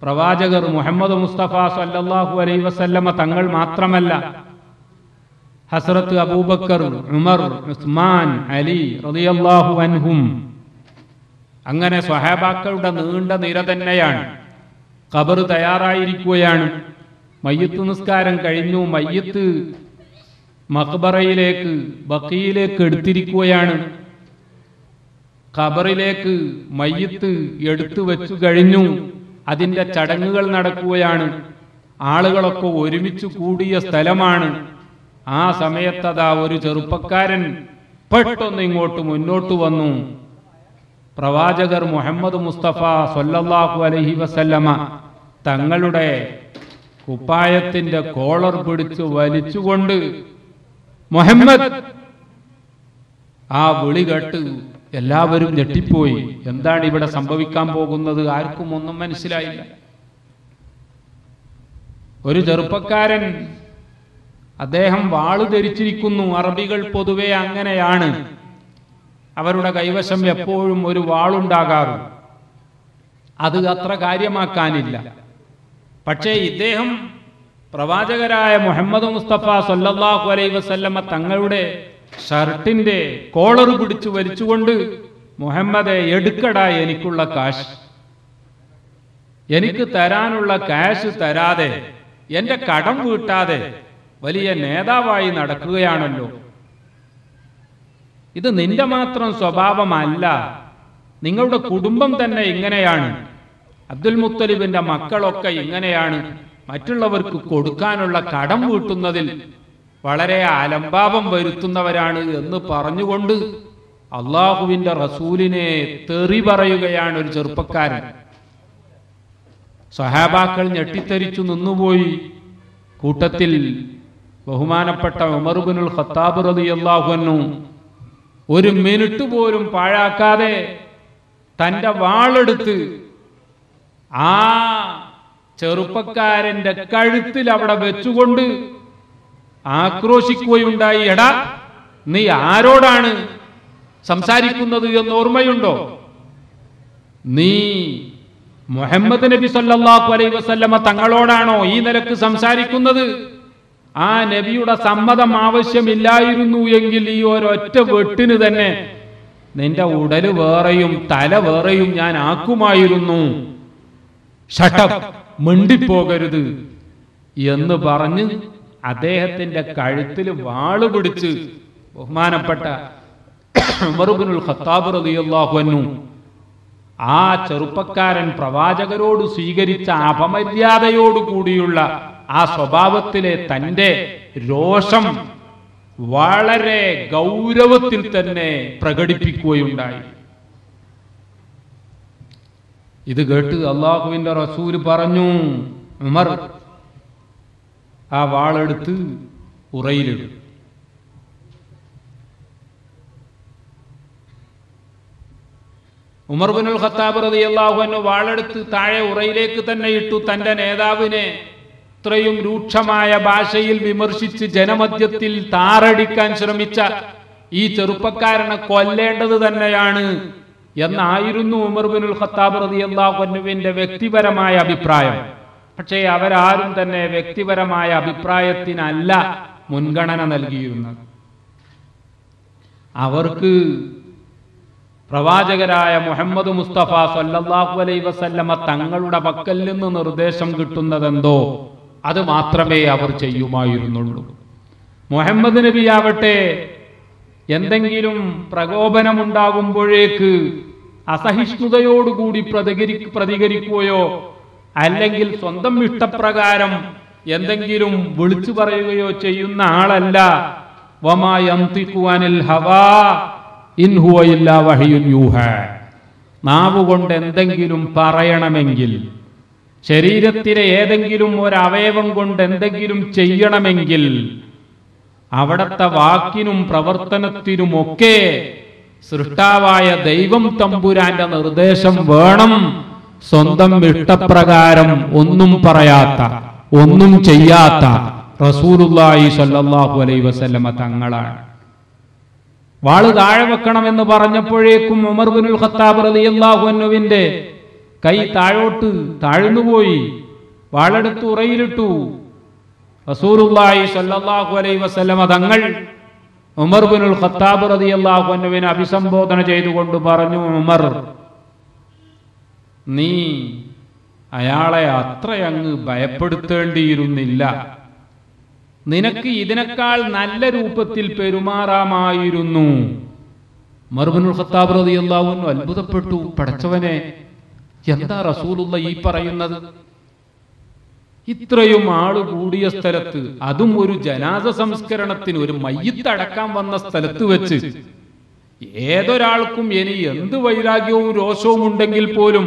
പ്രവാചകർ മുഹമ്മദ് മുസ്തഫ സല്ലല്ലാഹു അലൈഹി വസല്ലമ തങ്ങൾ മാത്രമല്ല, ഹസ്രത്ത് അബൂബക്കർ, ഉമർ, ഉസ്മാൻ, അലി റളിയല്ലാഹു അൻഹും, അങ്ങനെ സ്വഹാബാക്കളുടെ നീണ്ട നിര തന്നെയാണ്. ഖബർ തയ്യാറായിരിക്കുകയാണ്. മയ്യിത്ത് നിസ്കാരം കഴിഞ്ഞു. മയ്യിത്ത് മഖ്ബറയിലേക്ക്, ബഖീയിലേക്ക് എടുത്തിരിക്കുകയാണ്. ഖബറിലേക്ക് മയ്യിത്ത് എടുത്തു വെച്ചു കഴിഞ്ഞു. അതിന്റെ ചടങ്ങുകൾ നടക്കുകയാണ്. ആളുകളൊക്കെ ഒരുമിച്ച് കൂടിയ സ്ഥലമാണ്. ആ സമയത്തതാ ഒരു ചെറുപ്പക്കാരൻ പെട്ടെന്ന് ഇങ്ങോട്ട് മുന്നോട്ട് വന്നു. പ്രവാചകർ മുഹമ്മദ് മുസ്തഫ സല്ലല്ലാഹു അലൈഹി വസല്ലമ തങ്ങളുടെ കുപ്പായത്തിന്റെ കോളർ പിടിച്ച് വലിച്ചുകൊണ്ട്, മുഹമ്മദ്, ആ വിളി കേട്ട് എല്ലാവരും ഞെട്ടിപ്പോയി. എന്താണ് ഇവിടെ സംഭവിക്കാൻ പോകുന്നത്? ആർക്കും ഒന്നും മനസ്സിലായില്ല. ഒരു ചെറുപ്പക്കാരൻ, അദ്ദേഹം വാള് ധരിച്ചിരിക്കുന്നു. അറബികൾ പൊതുവെ അങ്ങനെയാണ്, അവരുടെ കൈവശം എപ്പോഴും ഒരു വാളുണ്ടാകാറും. അത് അത്ര കാര്യമാക്കാനില്ല. പക്ഷേ ഇദ്ദേഹം പ്രവാചകരായ മുഹമ്മദ് മുസ്തഫ സല്ലല്ലാഹു അലൈഹി വസല്ലമ തങ്ങളുടെ ഷർട്ടിന്റെ കോളർ പിടിച്ചു വലിച്ചുകൊണ്ട്, മുഹമ്മദെ, എടുക്കടാ എനിക്കുള്ള കാശ്. എനിക്ക് തരാനുള്ള കാശ് തരാതെ, എന്റെ കടം വീട്ടാതെ വലിയ നേതാവായി നടക്കുകയാണല്ലോ. ഇത് നിന്റെ മാത്രം സ്വഭാവമല്ല, നിങ്ങളുടെ കുടുംബം തന്നെ ഇങ്ങനെയാണ്. അബ്ദുൽ മുത്തലിബിന്റെ മക്കളൊക്കെ ഇങ്ങനെയാണ്. മറ്റുള്ളവർക്ക് കൊടുക്കാനുള്ള കടം വീട്ടുന്നതിൽ വളരെ അലംഭാവം വരുത്തുന്നവരാണ് എന്ന് പറഞ്ഞുകൊണ്ട് അള്ളാഹുവിന്റെ റസൂലിനെ തെറി പറയുകയാണ് ഒരു ചെറുപ്പക്കാരൻ. സ്വഹാബാക്കൾ ഞെട്ടിത്തരിച്ചു നിന്നുപോയി. കൂട്ടത്തിൽ ബഹുമാനപ്പെട്ട ഉമർ ഇബ്നുൽ ഖത്താബ് റളിയല്ലാഹു അൻഹു ഒരു മിനിറ്റ് പോലും പാഴാക്കാതെ തന്റെ വാളെടുത്ത് ആ ചെറുപ്പക്കാരന്റെ കഴുത്തിൽ അവിടെ വെച്ചുകൊണ്ട് ആക്രോശിക്കുകയുണ്ടായി. എടാ, നീ ആരോടാണ് സംസാരിക്കുന്നത് എന്ന് ഓർമ്മയുണ്ടോ? നീ മുഹമ്മദ് നബി സല്ലല്ലാഹു അലൈഹി വസല്ലമ തങ്ങളോടാണോ ഈ നിലക്ക് സംസാരിക്കുന്നത്? ആ നബിയുടെ സമ്മതം ആവശ്യമില്ലായിരുന്നു എങ്കിൽ ഈ ഒരൊറ്റ വെട്ടിന് തന്നെ നിന്റെ ഉടല് വേറെയും തല വേറെയും ഞാൻ ആക്കുമായിരുന്നു. ഷട്ടപ്പ്, മിണ്ടിപ്പോകരുത് എന്ന് പറഞ്ഞ് അദ്ദേഹത്തിന്റെ കഴുത്തിൽ വാള് പിടിച്ച് ബഹുമാനപ്പെട്ട ഉമർ ഇബ്നുൽ ഖത്താബ് റളിയല്ലാഹു അൻഹു, ആ ചെറുപ്പക്കാരൻ പ്രവാചകരോട് സ്വീകരിച്ച അപമര്യാദയോട് കൂടിയുള്ള ആ സ്വഭാവത്തിലെ തന്റെ രോഷം വളരെ ഗൗരവത്തിൽ തന്നെ പ്രകടിപ്പിക്കുകയുണ്ടായി. ഇത് കേട്ട് അള്ളാഹുവിന്റെ റസൂല് പറഞ്ഞു, ഉമർ, ആ വാളെടുത്ത് ഉറയിലിടും. ഉമർ ഇബ്നുൽ ഖത്താബ് റളിയല്ലാഹു അൻഹു വാളെടുത്ത് താഴെ ഉറയിലേക്ക് തന്നെ ഇട്ടു. തന്റെ നേതാവിനെ ഇത്രയും രൂക്ഷമായ ഭാഷയിൽ വിമർശിച്ച് ജനമധ്യത്തിൽ താറടിക്കാൻ ശ്രമിച്ച ഈ ചെറുപ്പക്കാരനെ കൊല്ലേണ്ടത് തന്നെയാണ് എന്നായിരുന്നു ഉമർ ഇബ്നുൽ ഖത്താബ് റളിയല്ലാഹു അൻഹുവിന്റെ വ്യക്തിപരമായ അഭിപ്രായം. പക്ഷേ അവരാരും തന്നെ വ്യക്തിപരമായ അഭിപ്രായത്തിനല്ല മുൻഗണന നൽകിയിരുന്നത്. അവർക്ക് പ്രവാചകരായ മുഹമ്മദ് മുസ്തഫ സല്ലല്ലാഹു അലൈഹി വസല്ലമ തങ്ങളുടെ പക്കൽ നിന്ന് നിർദ്ദേശം കിട്ടുന്നതെന്തോ അത് മാത്രമേ അവർ ചെയ്യുമായിരുന്നുള്ളൂ. മുഹമ്മദ് നബി ആവട്ടെ എന്തെങ്കിലും പ്രകോപനമുണ്ടാകുമ്പോഴേക്ക് അസഹിഷ്ണുതയോടുകൂടി പ്രതികരിക്കുകയോ അല്ലെങ്കിൽ സ്വന്തം ഇഷ്ടപ്രകാരം എന്തെങ്കിലും വിളിച്ചു പറയുകയോ ചെയ്യുന്ന ആളല്ല. വമാ യന്തിഖു അനിൽ ഹവാ ഇൻ ഹുവ ഇല്ലാ വഹ്യുൻ യൂഹാ. നാവ് കൊണ്ട് എന്തെങ്കിലും പറയണമെങ്കിൽ, ശരീരത്തിലെ ഏതെങ്കിലും ഒരവയവം കൊണ്ട് എന്തെങ്കിലും ചെയ്യണമെങ്കിൽ അവിടത്തെ വാക്കിനും പ്രവർത്തനത്തിനുമൊക്കെ സൃഷ്ടാവായ ദൈവം തമ്പുരാന്റെ നിർദ്ദേശം വേണം. സ്വന്തം ഇഷ്ടപ്രകാരം ഒന്നും പറയാത്ത, ഒന്നും ചെയ്യാത്ത റസൂലുള്ളാഹി സ്വല്ലല്ലാഹു അലൈഹി വസല്ലമ തങ്ങളാണ്. വാള് താഴെ വെക്കണമെന്ന് പറഞ്ഞപ്പോഴേക്കും ഉമർ ഇബ്നുൽ ഖത്താബ് റളിയല്ലാഹു അൻഹുവിന്റെ കൈ താഴ്ന്നുപോയി. വാളെടുത്ത് ഉറയിലിട്ടു. റസൂലുള്ളാഹി സ്വല്ലല്ലാഹു അലൈഹി വസല്ലമ തങ്ങൾ ഉമർ ഇബ്നുൽ ഖത്താബ് റളിയല്ലാഹു അൻഹുവിനെ അഭിസംബോധന ചെയ്തുകൊണ്ട് പറഞ്ഞു, ഉമർ, നീ അയാളെ അത്രയങ്ങ് ഭയപ്പെടുത്തേണ്ടിയിരുന്നില്ല. നിനക്ക് ഇതിനേക്കാൾ നല്ല രൂപത്തിൽ പെരുമാറാമായിരുന്നു. ഉമർ ഇബ്നുൽ ഖത്താബ് റളിയല്ലാഹു അൻഹു അത്ഭുതപ്പെട്ടു. പടച്ചവനെ, എന്താ റസൂലുള്ള ഈ പറയുന്നത്? ഇത്രയും ആള് കൂടിയ സ്ഥലത്ത്, അതും ഒരു ജനാസ സംസ്കരണത്തിന്, ഒരു മയ്യിത്ത് അടക്കാൻ വന്ന സ്ഥലത്ത് വെച്ച്, ഏതൊരാൾക്കും ഇനി എന്ത് വൈരാഗ്യവും രോഷവും ഉണ്ടെങ്കിൽ പോലും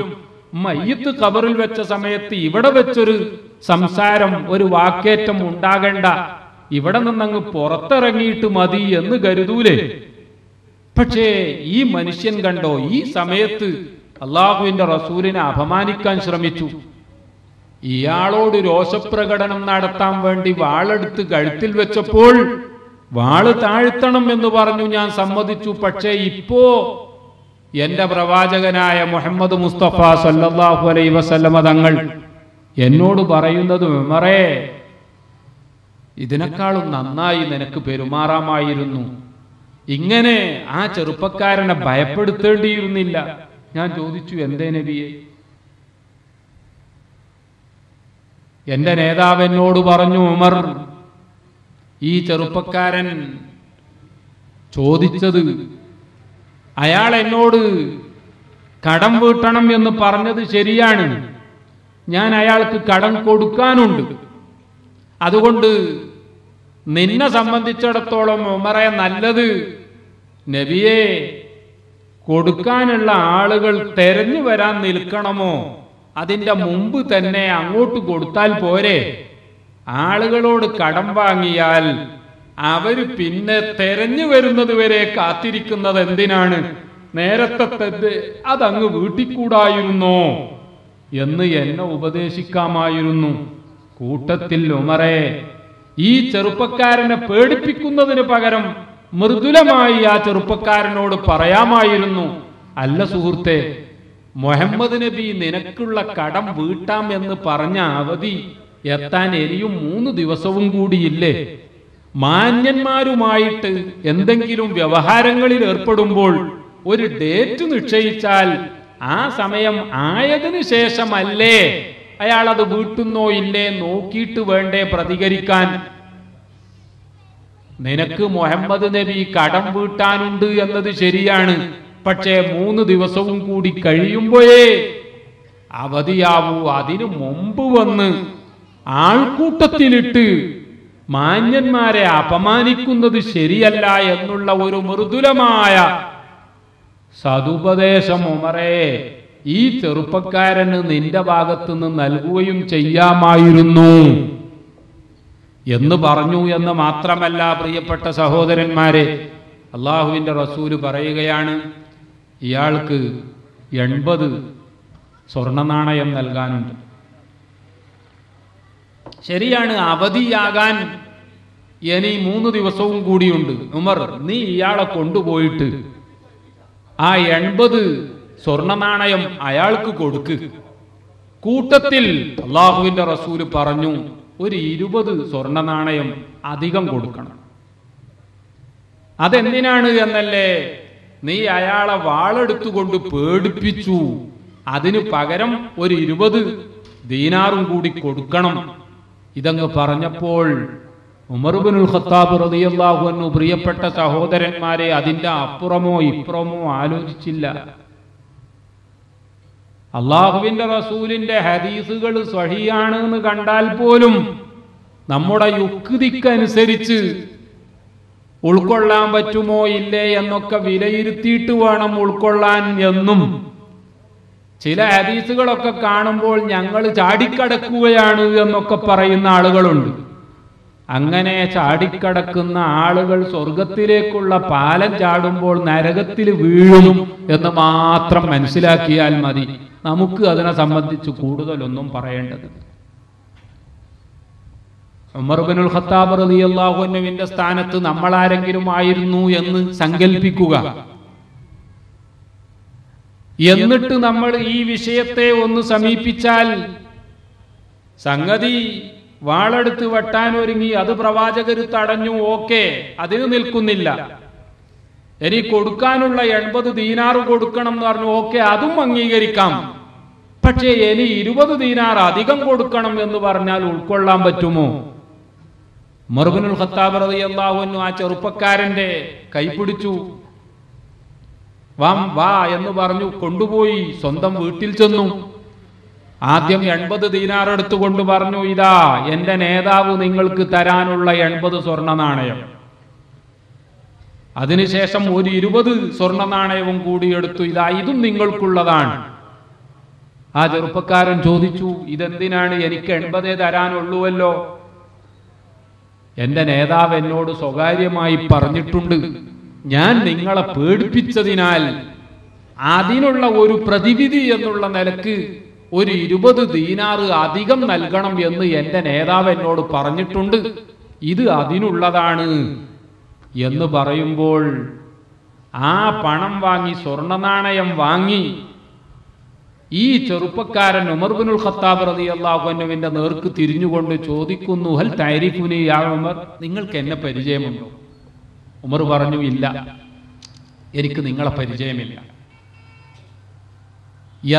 മയ്യിത്ത് ഖബറിൽ വെച്ച സമയത്ത് ഇവിടെ വെച്ചൊരു സംസാരം, ഒരു വാക്കേറ്റം ഉണ്ടാകേണ്ട, ഇവിടെ നിന്നങ്ങ് പുറത്തിറങ്ങിയിട്ട് മതി എന്ന് കരുതൂലേ? പക്ഷേ ഈ മനുഷ്യൻ കണ്ടോ, ഈ സമയത്ത് അള്ളാഹുവിന്റെ റസൂലിനെ അപമാനിക്കാൻ ശ്രമിച്ചു. ഇയാളോട് രോഷപ്രകടനം നടത്താൻ വേണ്ടി വാളെടുത്ത് കഴുത്തിൽ വെച്ചപ്പോൾ വാള് താഴ്ത്തണം എന്ന് പറഞ്ഞു. ഞാൻ സമ്മതിച്ചു. പക്ഷേ ഇപ്പോ എന്റെ പ്രവാചകനായ മുഹമ്മദ് മുസ്തഫ സല്ലല്ലാഹു അലൈഹി വസല്ലമ തങ്ങൾ എന്നോട് പറയുന്നത്, ഉമറേ, ഇതിനേക്കാളും നന്നായി നിനക്ക് പെരുമാറാമായിരുന്നു. ഇങ്ങനെ ആ ചെറുപ്പക്കാരനെ ഭയപ്പെടുത്തേണ്ടിയിരുന്നില്ല. ഞാൻ ചോദിച്ചു, എന്തേ നബിയെ? എന്റെ നേതാവ് എന്നോട് പറഞ്ഞു, ഉമർ, ഈ ചെറുപ്പക്കാരൻ ചോദിച്ചത്, അയാൾ എന്നോട് കടം വീട്ടണം എന്ന് പറഞ്ഞത് ശരിയാണ്. ഞാൻ അയാൾക്ക് കടം കൊടുക്കാനുണ്ട്. അതുകൊണ്ട് നിന്നെ സംബന്ധിച്ചിടത്തോളം ഉമറെ, നല്ലത് നബിയെ, കൊടുക്കാനുള്ള ആളുകൾ തെരഞ്ഞു വരാൻ നിൽക്കണമോ, അതിന്റെ മുമ്പ് തന്നെ അങ്ങോട്ട് കൊടുത്താൽ പോരെ? ആളുകളോട് കടം വാങ്ങിയാൽ അവര് പിന്നെ തെരഞ്ഞു വരുന്നത് വരെ കാത്തിരിക്കുന്നത് എന്തിനാണ്? നേരത്തെ അതങ്ങ് വീട്ടിക്കൂടായിരുന്നോ എന്ന് എന്നെ ഉപദേശിക്കാമായിരുന്നു. കൂട്ടത്തിൽ ഉമറെ, ഈ ചെറുപ്പക്കാരനെ പേടിപ്പിക്കുന്നതിന് പകരം മൃദുലമായി ആ ചെറുപ്പക്കാരനോട് പറയാമായിരുന്നു, അല്ല സുഹൃത്തെ, മുഹമ്മദ് നബി നിനക്കുള്ള കടം വീട്ടാം എന്ന് പറഞ്ഞ അവധി എത്താൻ ഇനിയും 3 ദിവസവും കൂടിയില്ലേ? മാന്യന്മാരുമായിട്ട് എന്തെങ്കിലും വ്യവഹാരങ്ങളിൽ ഏർപ്പെടുമ്പോൾ ഒരു ഡേറ്റ് നിശ്ചയിച്ചാൽ ആ സമയം ആയതിനു ശേഷമല്ലേ അയാൾ അത് വീട്ടുന്നോ ഇല്ലേ നോക്കിയിട്ട് വേണ്ടേ പ്രതികരിക്കാൻ? നിനക്ക് മുഹമ്മദ് നബി കടം വീട്ടാനുണ്ട് എന്നത് ശരിയാണ്. പക്ഷേ 3 ദിവസവും കൂടി കഴിയുമ്പോഴേ അവധിയാവൂ. അതിനു മുമ്പ് വന്ന് ആൾക്കൂട്ടത്തിലിട്ട് മാന്യന്മാരെ അപമാനിക്കുന്നത് ശരിയല്ല എന്നുള്ള ഒരു മൃദുലമായ സതുപദേശം ഉമറേ, ഈ ചെറുപ്പക്കാരന് നിന്റെ ഭാഗത്തു നിന്ന് നൽകുകയും ചെയ്യാമായിരുന്നു എന്ന് പറഞ്ഞു. എന്ന് മാത്രമല്ല, പ്രിയപ്പെട്ട സഹോദരന്മാരെ, അള്ളാഹുവിന്റെ റസൂല് പറയുകയാണ്, ഇയാൾക്ക് 80 സ്വർണ്ണ നാണയം നൽകാനുണ്ട്. ശരിയാണ്, അവധിയാകാൻ ഇനി 3 ദിവസവും കൂടിയുണ്ട്. ഉമർ, നീ ഇയാളെ കൊണ്ടുപോയിട്ട് ആ 80 സ്വർണ്ണ നാണയം അയാൾക്ക് കൊടുക്ക്. കൂട്ടത്തിൽ അള്ളാഹുവിന്റെ റസൂല് പറഞ്ഞു, ഒരു 20 സ്വർണ്ണ നാണയം അധികം കൊടുക്കണം. അതെന്തിനാണ് എന്നല്ലേ? നീ അയാളെ വാളെടുത്തുകൊണ്ട് പേടിപ്പിച്ചു. അതിന് പകരം ഒരു 20 ദീനാറും കൂടി കൊടുക്കണം. ഇതങ്ങ് പറഞ്ഞപ്പോൾ ഉമർ ഇബ്നുൽ ഖത്താബ് റളിയല്ലാഹു അൻഹു, പ്രിയപ്പെട്ട സഹോദരന്മാരെ, അതിന്റെ അപ്പുറമോ ഇപ്പുറമോ ആലോചിച്ചില്ല. അള്ളാഹുവിന്റെ റസൂലിന്റെ ഹദീസുകൾ സ്വഹീഹാണ് എന്ന് കണ്ടാൽ പോലും നമ്മുടെ യുക്തിക്കനുസരിച്ച് ഉൾക്കൊള്ളാൻ പറ്റുമോ ഇല്ലേ എന്നൊക്കെ വിലയിരുത്തിയിട്ട് വേണം ഉൾക്കൊള്ളാൻ എന്നും ചില ഹദീസുകളൊക്കെ കാണുമ്പോൾ ഞങ്ങൾ ചാടിക്കടക്കുകയാണ് എന്നൊക്കെ പറയുന്ന ആളുകളുണ്ട്. അങ്ങനെ ചാടിക്കടക്കുന്ന ആളുകൾ സ്വർഗത്തിലേക്കുള്ള പാലം ചാടുമ്പോൾ നരകത്തിൽ വീഴും എന്ന് മാത്രം മനസ്സിലാക്കിയാൽ മതി. നമുക്ക് അതിനെ സംബന്ധിച്ച് കൂടുതലൊന്നും പറയേണ്ടത്. ഉമർ ഇബ്നുൽ ഖത്താബ് റളിയല്ലാഹു അൻഹുവിന്റെ സ്ഥാനത്ത് നമ്മൾ ആരെങ്കിലും ആയിരുന്നു എന്ന് സങ്കല്പിക്കുക. എന്നിട്ട് നമ്മൾ ഈ വിഷയത്തെ ഒന്ന് സമീപിച്ചാൽ സംഗതി വാളെടുത്ത് വെട്ടാനൊരുങ്ങി, അത് പ്രവാചകർ തടഞ്ഞു, ഓക്കെ, അതിന് നിൽക്കുന്നില്ല. ഇനി കൊടുക്കാനുള്ള 80 ദീനാർ കൊടുക്കണം എന്ന് പറഞ്ഞു, ഓക്കെ, അതും അംഗീകരിക്കാം. പക്ഷേ ഇനി 20 ദീനാർ അധികം കൊടുക്കണം എന്ന് പറഞ്ഞാൽ ഉൾക്കൊള്ളാൻ പറ്റുമോ? ഉമർ ഇബ്നുൽ ഖത്താബ് റളിയല്ലാഹു അൻഹു ആ ചെറുപ്പക്കാരന്റെ കൈപിടിച്ചു, വാ എന്ന് പറഞ്ഞു കൊണ്ടുപോയി സ്വന്തം വീട്ടിൽ ചെന്നു. ആദ്യം 80 ദീനാർ എടുത്തുകൊണ്ട് പറഞ്ഞു, ഇതാ എന്റെ നേതാവ് നിങ്ങൾക്ക് തരാനുള്ള 80 സ്വർണ്ണ നാണയം. അതിനുശേഷം ഒരു 20 സ്വർണ്ണ നാണയവും കൂടി എടുത്തു, ഇതാ ഇതും നിങ്ങൾക്കുള്ളതാണ്. ആ ചെറുപ്പക്കാരൻ ചോദിച്ചു, ഇതെന്തിനാണ്? എനിക്ക് 80 തരാനുള്ളൂവല്ലോ. എന്റെ നേതാവ് എന്നോട് സ്വകാര്യമായി പറഞ്ഞിട്ടുണ്ട്, ഞാൻ നിങ്ങളെ പേടിപ്പിച്ചതിനാൽ അതിനുള്ള ഒരു പ്രതിവിധി എന്നുള്ള നിലക്ക് ഒരു 20 ദീനാർ അധികം നൽകണം എന്ന് എന്റെ നേതാവ് എന്നോട് പറഞ്ഞിട്ടുണ്ട്, ഇത് അതിനുള്ളതാണ് എന്ന് പറയുമ്പോൾ ആ പണം വാങ്ങി, സ്വർണ്ണ നാണയം വാങ്ങി, ഈ ചെറുപ്പക്കാരൻ ഉമർ ഇബ്നുൽ ഖത്താബ് റളിയല്ലാഹു അൻഹുവിന്റെ നേർക്ക് തിരിഞ്ഞുകൊണ്ട് ചോദിക്കുന്നു, ഹൽ തഅരിഫുനി യാ ഉമർ, നിങ്ങൾക്ക് എന്നെ പരിചയമുണ്ടോ? ഉമർ പറഞ്ഞു, ഇല്ല, എനിക്ക് നിങ്ങളെ പരിചയമില്ല.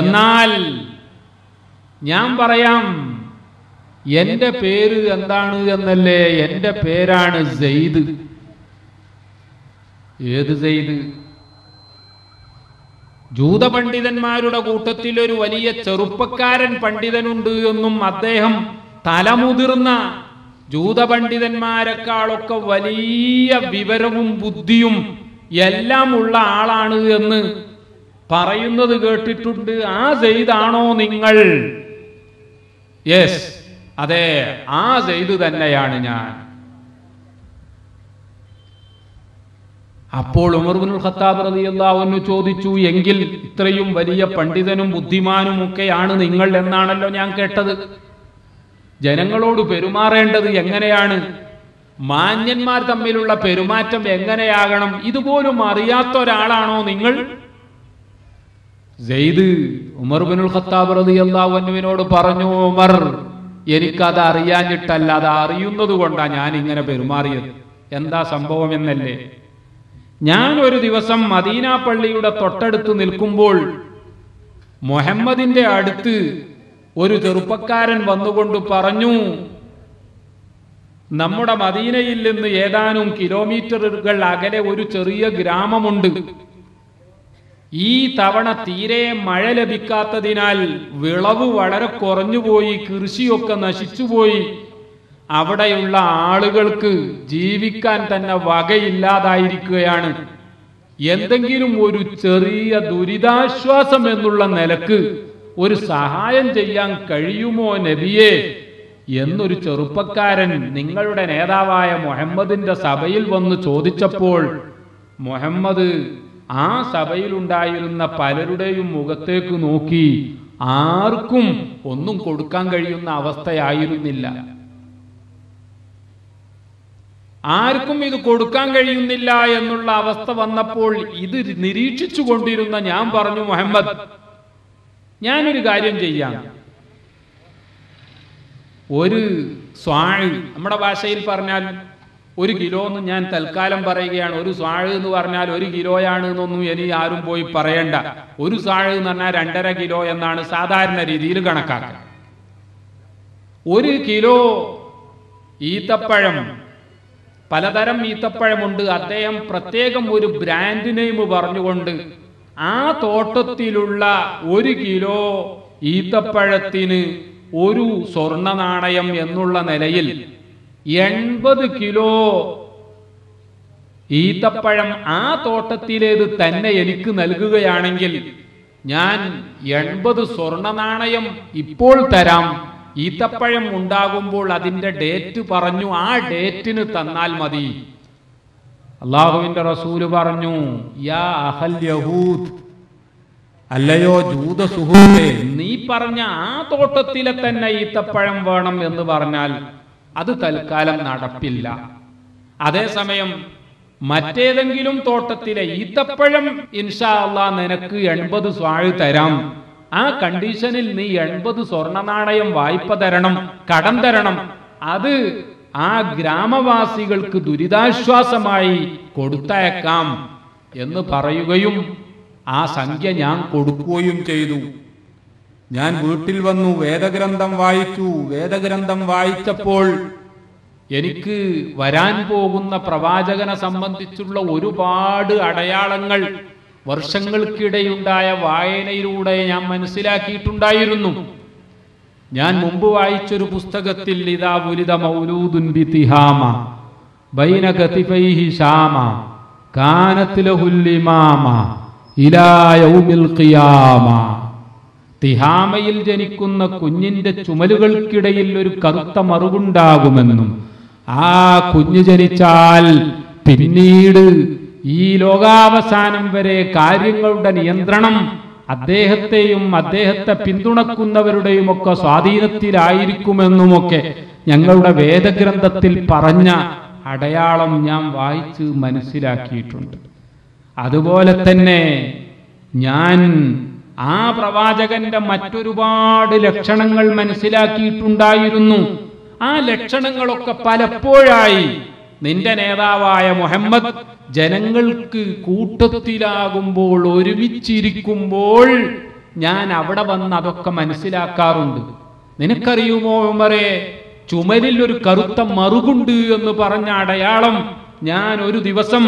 എന്നാൽ ഞാൻ പറയാം, എന്റെ പേര് എന്താണ് എന്നല്ലേ? എന്റെ പേരാണ് സെയ്ദ്. ഏത് സെയ്ദ്? ജൂത പണ്ഡിതന്മാരുടെ കൂട്ടത്തിൽ ഒരു വലിയ ചെറുപ്പക്കാരൻ പണ്ഡിതനുണ്ട് എന്നും അദ്ദേഹം തലമുതിർന്ന ജൂത പണ്ഡിതന്മാരെക്കാളൊക്കെ വലിയ വിവരവും ബുദ്ധിയും എല്ലാം ഉള്ള ആളാണ് എന്ന് പറയുന്നത് കേട്ടിട്ടുണ്ട്. ആ സെയ്ദാണോ നിങ്ങൾ? യെസ്, അതെ, ആ സെയ്ദ് തന്നെയാണ് ഞാൻ. അപ്പോൾ ഉമർ ഇബ്നുൽ ഖത്താബ് റളിയല്ലാഹു അൻഹു ചോദിച്ചു, എങ്കിൽ ഇത്രയും വലിയ പണ്ഡിതനും ബുദ്ധിമാനും ഒക്കെയാണ് നിങ്ങൾ എന്നാണല്ലോ ഞാൻ കേട്ടത്. ജനങ്ങളോട് പെരുമാറേണ്ടത് എങ്ങനെയാണ്? മാന്യന്മാർ തമ്മിലുള്ള പെരുമാറ്റം എങ്ങനെയാകണം? ഇതുപോലും അറിയാത്ത ഒരാളാണോ നിങ്ങൾ? സെയ്ദ് ഉമർ ഇബ്നുൽ ഖത്താബ് റളിയല്ലാഹു അൻഹുവിനോട് പറഞ്ഞു, ഉമർ, എനിക്കത് അറിയാഞ്ഞിട്ടല്ല, അത് അറിയുന്നത് കൊണ്ടാണ് ഞാൻ ഇങ്ങനെ പെരുമാറിയത്. എന്താ സംഭവം എന്നല്ലേ? ഞാൻ ഒരു ദിവസം മദീന പള്ളിയുടെ തൊട്ടടുത്ത് നിൽക്കുമ്പോൾ മുഹമ്മദിന്റെ അടുത്ത് ഒരു ചെറുപ്പക്കാരൻ വന്നുകൊണ്ട് പറഞ്ഞു, നമ്മുടെ മദീനയിൽ നിന്ന് ഏതാനും കിലോമീറ്ററുകൾ അകലെ ഒരു ചെറിയ ഗ്രാമമുണ്ട്. ഈ തവണ തീരെ മഴ ലഭിക്കാത്തതിനാൽ വിളവ് വളരെ കുറഞ്ഞുപോയി, കൃഷിയൊക്കെ നശിച്ചുപോയി. അവിടെയുള്ള ആളുകൾക്ക് ജീവിക്കാൻ തന്നെ വകയില്ലാതായിരിക്കുകയാണ്. എന്തെങ്കിലും ഒരു ചെറിയ ദുരിതാശ്വാസം എന്നുള്ള നിലക്ക് ഒരു സഹായം ചെയ്യാൻ കഴിയുമോ നബിയേ എന്നൊരു ചെറുപ്പക്കാരൻ നിങ്ങളുടെ നേതാവായ മുഹമ്മദിന്റെ സഭയിൽ വന്ന് ചോദിച്ചപ്പോൾ മുഹമ്മദ് ആ സഭയിലുണ്ടായിരുന്ന പലരുടെയും മുഖത്തേക്ക് നോക്കി ആർക്കും ഒന്നും കൊടുക്കാൻ കഴിയുന്ന അവസ്ഥയായിരുന്നില്ല. ആർക്കും ഇത് കൊടുക്കാൻ കഴിയുന്നില്ല എന്നുള്ള അവസ്ഥ വന്നപ്പോൾ ഇത് നിരീക്ഷിച്ചു കൊണ്ടിരുന്ന ഞാൻ പറഞ്ഞു, മുഹമ്മദ്, ഞാനൊരു കാര്യം ചെയ്യാം. ഒരു സ്വാഴ്, നമ്മുടെ ഭാഷയിൽ പറഞ്ഞാൽ 1 കിലോ എന്ന് ഞാൻ തൽക്കാലം പറയുകയാണ്. ഒരു സ്വാഴ് എന്ന് പറഞ്ഞാൽ 1 കിലോയാണ് എന്നൊന്നും ഇനി ആരും പോയി പറയണ്ട. ഒരു സ്വാഴ് എന്ന് പറഞ്ഞാൽ 2.5 കിലോ എന്നാണ് സാധാരണ രീതിയിൽ കണക്കാക്കുക. 1 കിലോ ഈത്തപ്പഴം, പലതരം ഈത്തപ്പഴമുണ്ട്. അദ്ദേഹം പ്രത്യേകം ഒരു ബ്രാൻഡ് നെയിം പറഞ്ഞുകൊണ്ട് ആ തോട്ടത്തിലുള്ള 1 കിലോ ഈത്തപ്പഴത്തിന് 1 സ്വർണ്ണ നാണയം എന്നുള്ള നിലയിൽ 80 കിലോ ഈത്തപ്പഴം ആ തോട്ടത്തിലേത് തന്നെ എനിക്ക് നൽകുകയാണെങ്കിൽ ഞാൻ 80 സ്വർണ്ണ നാണയം ഇപ്പോൾ തരാം, ഈത്തപ്പഴം ഉണ്ടാകുമ്പോൾ അതിന്റെ ഡേറ്റ് പറഞ്ഞു, ആ ഡേറ്റിന് തന്നാൽ മതി. അള്ളാഹുവിന്റെ റസൂല് പറഞ്ഞു, യാ അഹൽ യഹൂദ്, അല്ലയോ ജൂത സുഹൃത്തേ, നീ പറഞ്ഞ ആ തോട്ടത്തിലെ തന്നെ ഈത്തപ്പഴം വേണം എന്ന് പറഞ്ഞാൽ അത് തൽക്കാലം നടപ്പില്ല. അതേസമയം മറ്റേതെങ്കിലും തോട്ടത്തിലെ ഈത്തപ്പഴം ഇൻഷാ അല്ലാഹ് നിനക്ക് 80 സ്വാഴ് തരാം, ആ കണ്ടീഷനിൽ നീ 80 സ്വർണ്ണ നാണയം വായ്പ തരണം, കടം തരണം, അത് ആ ഗ്രാമവാസികൾക്ക് ദുരിതാശ്വാസമായി കൊടുത്തയക്കാം എന്ന് പറയുകയും ആ സംഖ്യ ഞാൻ കൊടുക്കുകയും ചെയ്തു. ഞാൻ വീട്ടിൽ വന്നു, വേദഗ്രന്ഥം വായിച്ചു. വേദഗ്രന്ഥം വായിച്ചപ്പോൾ എനിക്ക് വരാൻ പോകുന്ന പ്രവാചകനെ സംബന്ധിച്ചുള്ള ഒരുപാട് അടയാളങ്ങൾ വർഷങ്ങൾക്കിടെയുണ്ടായ വായനയിലൂടെ ഞാൻ മനസ്സിലാക്കിയിട്ടുണ്ടായിരുന്നു. ഞാൻ മുമ്പ് വായിച്ചൊരു പുസ്തകത്തിൽ ഇദാ വുലിദ മൗലൂദുൻ ബിതിഹാമ ബൈന കതിഫൈഹി ഷാമ കാനത് ലഹുൽ ഇമാമ ഇലാ യൗമിൽ ഖിയാമ, തിഹാമയിൽ ജനിക്കുന്ന കുഞ്ഞിന്റെ ചുമലുകൾക്കിടയിൽ ഒരു കറുത്ത മറുകുണ്ടാകുമെന്നും ആ കുഞ്ഞ് ജനിച്ചാൽ പിന്നീട് ഈ ലോകാവസാനം വരെ കാര്യങ്ങളുടെ നിയന്ത്രണം അദ്ദേഹത്തെയും അദ്ദേഹത്തെ പിന്തുണക്കുന്നവരുടെയും ഒക്കെ സ്വാധീനത്തിലായിരിക്കുമെന്നുമൊക്കെ ഞങ്ങളുടെ വേദഗ്രന്ഥത്തിൽ പറഞ്ഞ അടയാളം ഞാൻ വായിച്ച് മനസ്സിലാക്കിയിട്ടുണ്ട്. അതുപോലെ തന്നെ ഞാൻ ആ പ്രവാചകന്റെ മറ്റൊരുപാട് ലക്ഷണങ്ങൾ മനസ്സിലാക്കിയിട്ടുണ്ടായിരുന്നു. ആ ലക്ഷണങ്ങളൊക്കെ പലപ്പോഴായി നിന്റെ നേതാവായ മുഹമ്മദ് ജനങ്ങൾക്ക് കൂട്ടത്തിലാകുമ്പോൾ, ഒരുമിച്ചിരിക്കുമ്പോൾ ഞാൻ അവിടെ വന്ന് അതൊക്കെ മനസ്സിലാക്കാറുണ്ട്. നിനക്കറിയുമോ ഉമറേ, ചുമലിൽ ഒരു കറുത്ത മറുകുണ്ട് എന്ന് പറഞ്ഞ അടയാളം ഞാൻ ഒരു ദിവസം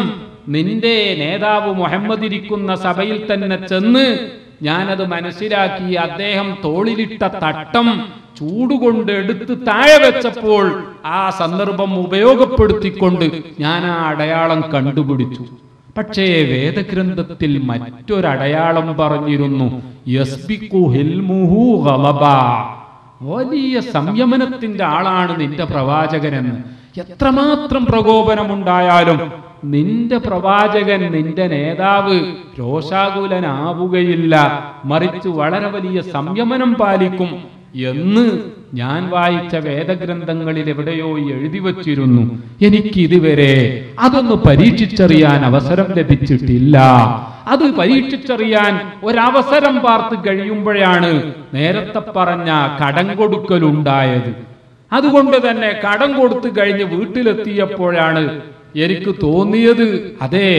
നിന്റെ നേതാവ് മുഹമ്മദ് ഇരിക്കുന്ന സഭയിൽ തന്നെ ചെന്ന് ഞാനത് മനസ്സിലാക്കി. അദ്ദേഹം തോളിലിട്ട തട്ടം ചൂടുകൊണ്ട് എടുത്ത് താഴെ വെച്ചപ്പോൾ ആ സന്ദർഭം ഉപയോഗപ്പെടുത്തിക്കൊണ്ട് ഞാൻ ആ അടയാളം കണ്ടുപിടിച്ചു. പക്ഷേ വേദഗ്രന്ഥത്തിൽ മറ്റൊരടയാളം പറഞ്ഞിരുന്നു, യസ്ബിഖു ഹിൽമുഹു ഗളബാ, വലിയ സംയമനത്തിന്റെ ആളാണ് നിന്റെ പ്രവാചകനെന്ന്. എത്രമാത്രം പ്രകോപനമുണ്ടായാലും നിന്റെ പ്രവാചകൻ, നിന്റെ നേതാവ് രോഷാകുലനാവുകയില്ല, മറിച്ച് വളരെ വലിയ സംയമനം പാലിക്കും എന്ന് ഞാൻ വായിച്ച വേദഗ്രന്ഥങ്ങളിൽ എവിടെയോ എഴുതി വച്ചിരുന്നു. എനിക്ക് ഇതുവരെ അതൊന്ന് പരീക്ഷിച്ചറിയാൻ അവസരം ലഭിച്ചിട്ടില്ല. അത് പരീക്ഷിച്ചറിയാൻ ഒരവസരം പാർത്ത് കഴിയുമ്പോഴാണ് നേരത്തെ പറഞ്ഞ കടം കൊടുക്കലുണ്ടായത്. അതുകൊണ്ട് തന്നെ കടം കൊടുത്തു കഴിഞ്ഞ് വീട്ടിലെത്തിയപ്പോഴാണ് എനിക്ക് തോന്നിയത്, അതെ,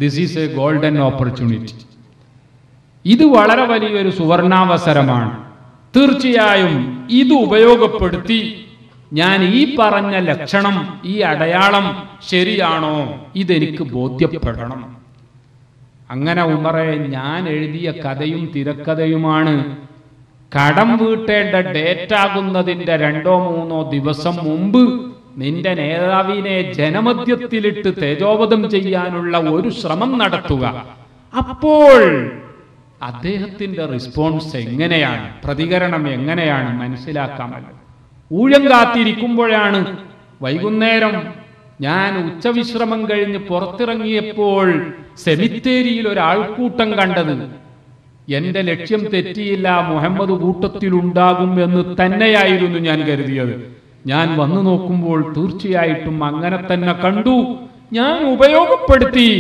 this is A golden opportunity, ഇത് വളരെ വലിയൊരു സുവർണാവസരമാണ്. തീർച്ചയായും ഇത് ഉപയോഗപ്പെടുത്തി ഞാൻ ഈ പറഞ്ഞ ലക്ഷണം, ഈ അടയാളം ശരിയാണോ, ഇതെനിക്ക് ബോധ്യപ്പെടണം. അങ്ങനെ ഉമറേ, ഞാൻ എഴുതിയ കഥയും തിരക്കഥയുമാണ് കടം വീട്ടേണ്ട ഡേറ്റാകുന്നതിന്റെ 2-3 ദിവസം മുമ്പ് നിന്റെ നേതാവിനെ ജനമധ്യത്തിലിട്ട് തേജോവധം ചെയ്യാനുള്ള ഒരു ശ്രമം നടത്തുക. അപ്പോൾ അദ്ദേഹത്തിന്റെ റെസ്പോൺസ് എങ്ങനെയാണ്, പ്രതികരണം എങ്ങനെയാണ് മനസ്സിലാക്കാമല്ലോ. ഊഴം കാത്തിരിക്കുമ്പോഴാണ് വൈകുന്നേരം ഞാൻ ഉച്ചവിശ്രമം കഴിഞ്ഞ് പുറത്തിറങ്ങിയപ്പോൾ സെമിത്തേരിയിൽ ഒരാൾക്കൂട്ടം കണ്ടത്. എന്റെ ലക്ഷ്യം തെറ്റിയില്ല, മുഹമ്മദ് കൂട്ടത്തിലുണ്ടാകും എന്ന് തന്നെയായിരുന്നു ഞാൻ കരുതിയത്. ഞാൻ വന്നു നോക്കുമ്പോൾ തീർച്ചയായിട്ടും അങ്ങനെ തന്നെ കണ്ടു. ഞാൻ ഉപയോഗപ്പെടുത്തി.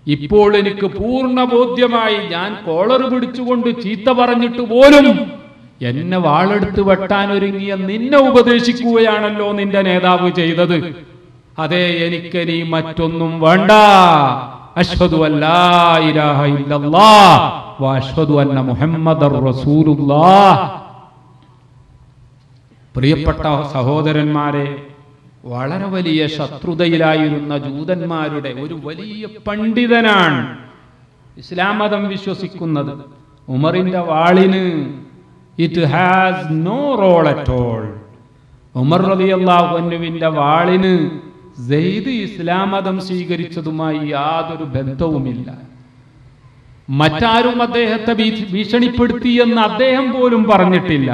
ഇപ്പോൾ എനിക്ക് പൂർണ്ണ ബോധ്യമായി. ഞാൻ കോളർ പിടിച്ചുകൊണ്ട് ചീത്ത പറഞ്ഞിട്ട് പോലും എന്നെ വാളെടുത്ത് വെട്ടാനൊരുങ്ങിയ നിന്നെ ഉപദേശിക്കുകയാണല്ലോ നിന്റെ നേതാവ് ചെയ്തത്. അതെ, എനിക്കിനി മറ്റൊന്നും വേണ്ട. അശ്ഹദു അല്ലാ ഇലാഹ ഇല്ലല്ലാഹ് വ അശ്ഹദു അന്ന മുഹമ്മദർ റസൂലുള്ളാഹ്. പ്രിയപ്പെട്ട സഹോദരന്മാരെ, വളരെ വലിയ ശത്രുതയിലായിരുന്ന ജൂതന്മാരുടെ ഒരു വലിയ പണ്ഡിതനാണ് ഇസ്ലാം മതം വിശ്വസിക്കുന്നത്. ഉമറിന്റെ വാളിന് it has no role at all. Umar റളിയല്ലാഹു അൻഹുവിന്റെ വാളിന് സെയ്ദ് ഇസ്ലാം മതം സ്വീകരിച്ചതുമായി യാതൊരു ബന്ധവുമില്ല. മറ്റാരും അദ്ദേഹത്തെ ഭീഷണിപ്പെടുത്തി എന്ന് അദ്ദേഹം പോലും പറഞ്ഞിട്ടില്ല.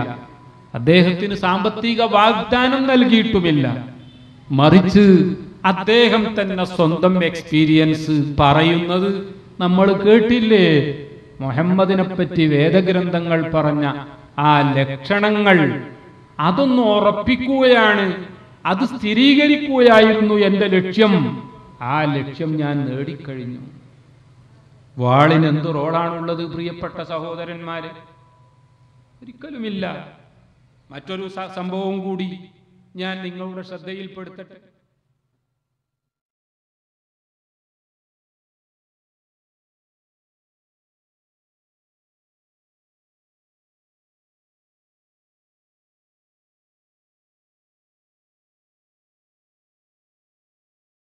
അദ്ദേഹത്തിന് സാമ്പത്തിക വാഗ്ദാനം നൽകിയിട്ടുമില്ല. മറിച്ച് അദ്ദേഹം തന്നെ സ്വന്തം എക്സ്പീരിയൻസ് പറയുന്നത് നമ്മൾ കേട്ടില്ലേ? മുഹമ്മദിനെ പറ്റി വേദഗ്രന്ഥങ്ങൾ പറഞ്ഞ ആ ലക്ഷണങ്ങൾ അതൊന്ന് ഉറപ്പിക്കുകയാണ്, അത് സ്ഥിരീകരിക്കുകയായിരുന്നു എന്റെ ലക്ഷ്യം. ആ ലക്ഷ്യം ഞാൻ നേടിക്കഴിഞ്ഞു. വാളിന് എന്ത് റോളാണുള്ളത് പ്രിയപ്പെട്ട സഹോദരന്മാരെ? ഒരിക്കലുമില്ല. മറ്റൊരു സംഭവം കൂടി ഞാൻ നിങ്ങളുടെ ശ്രദ്ധയിൽപ്പെടുത്തട്ടെ.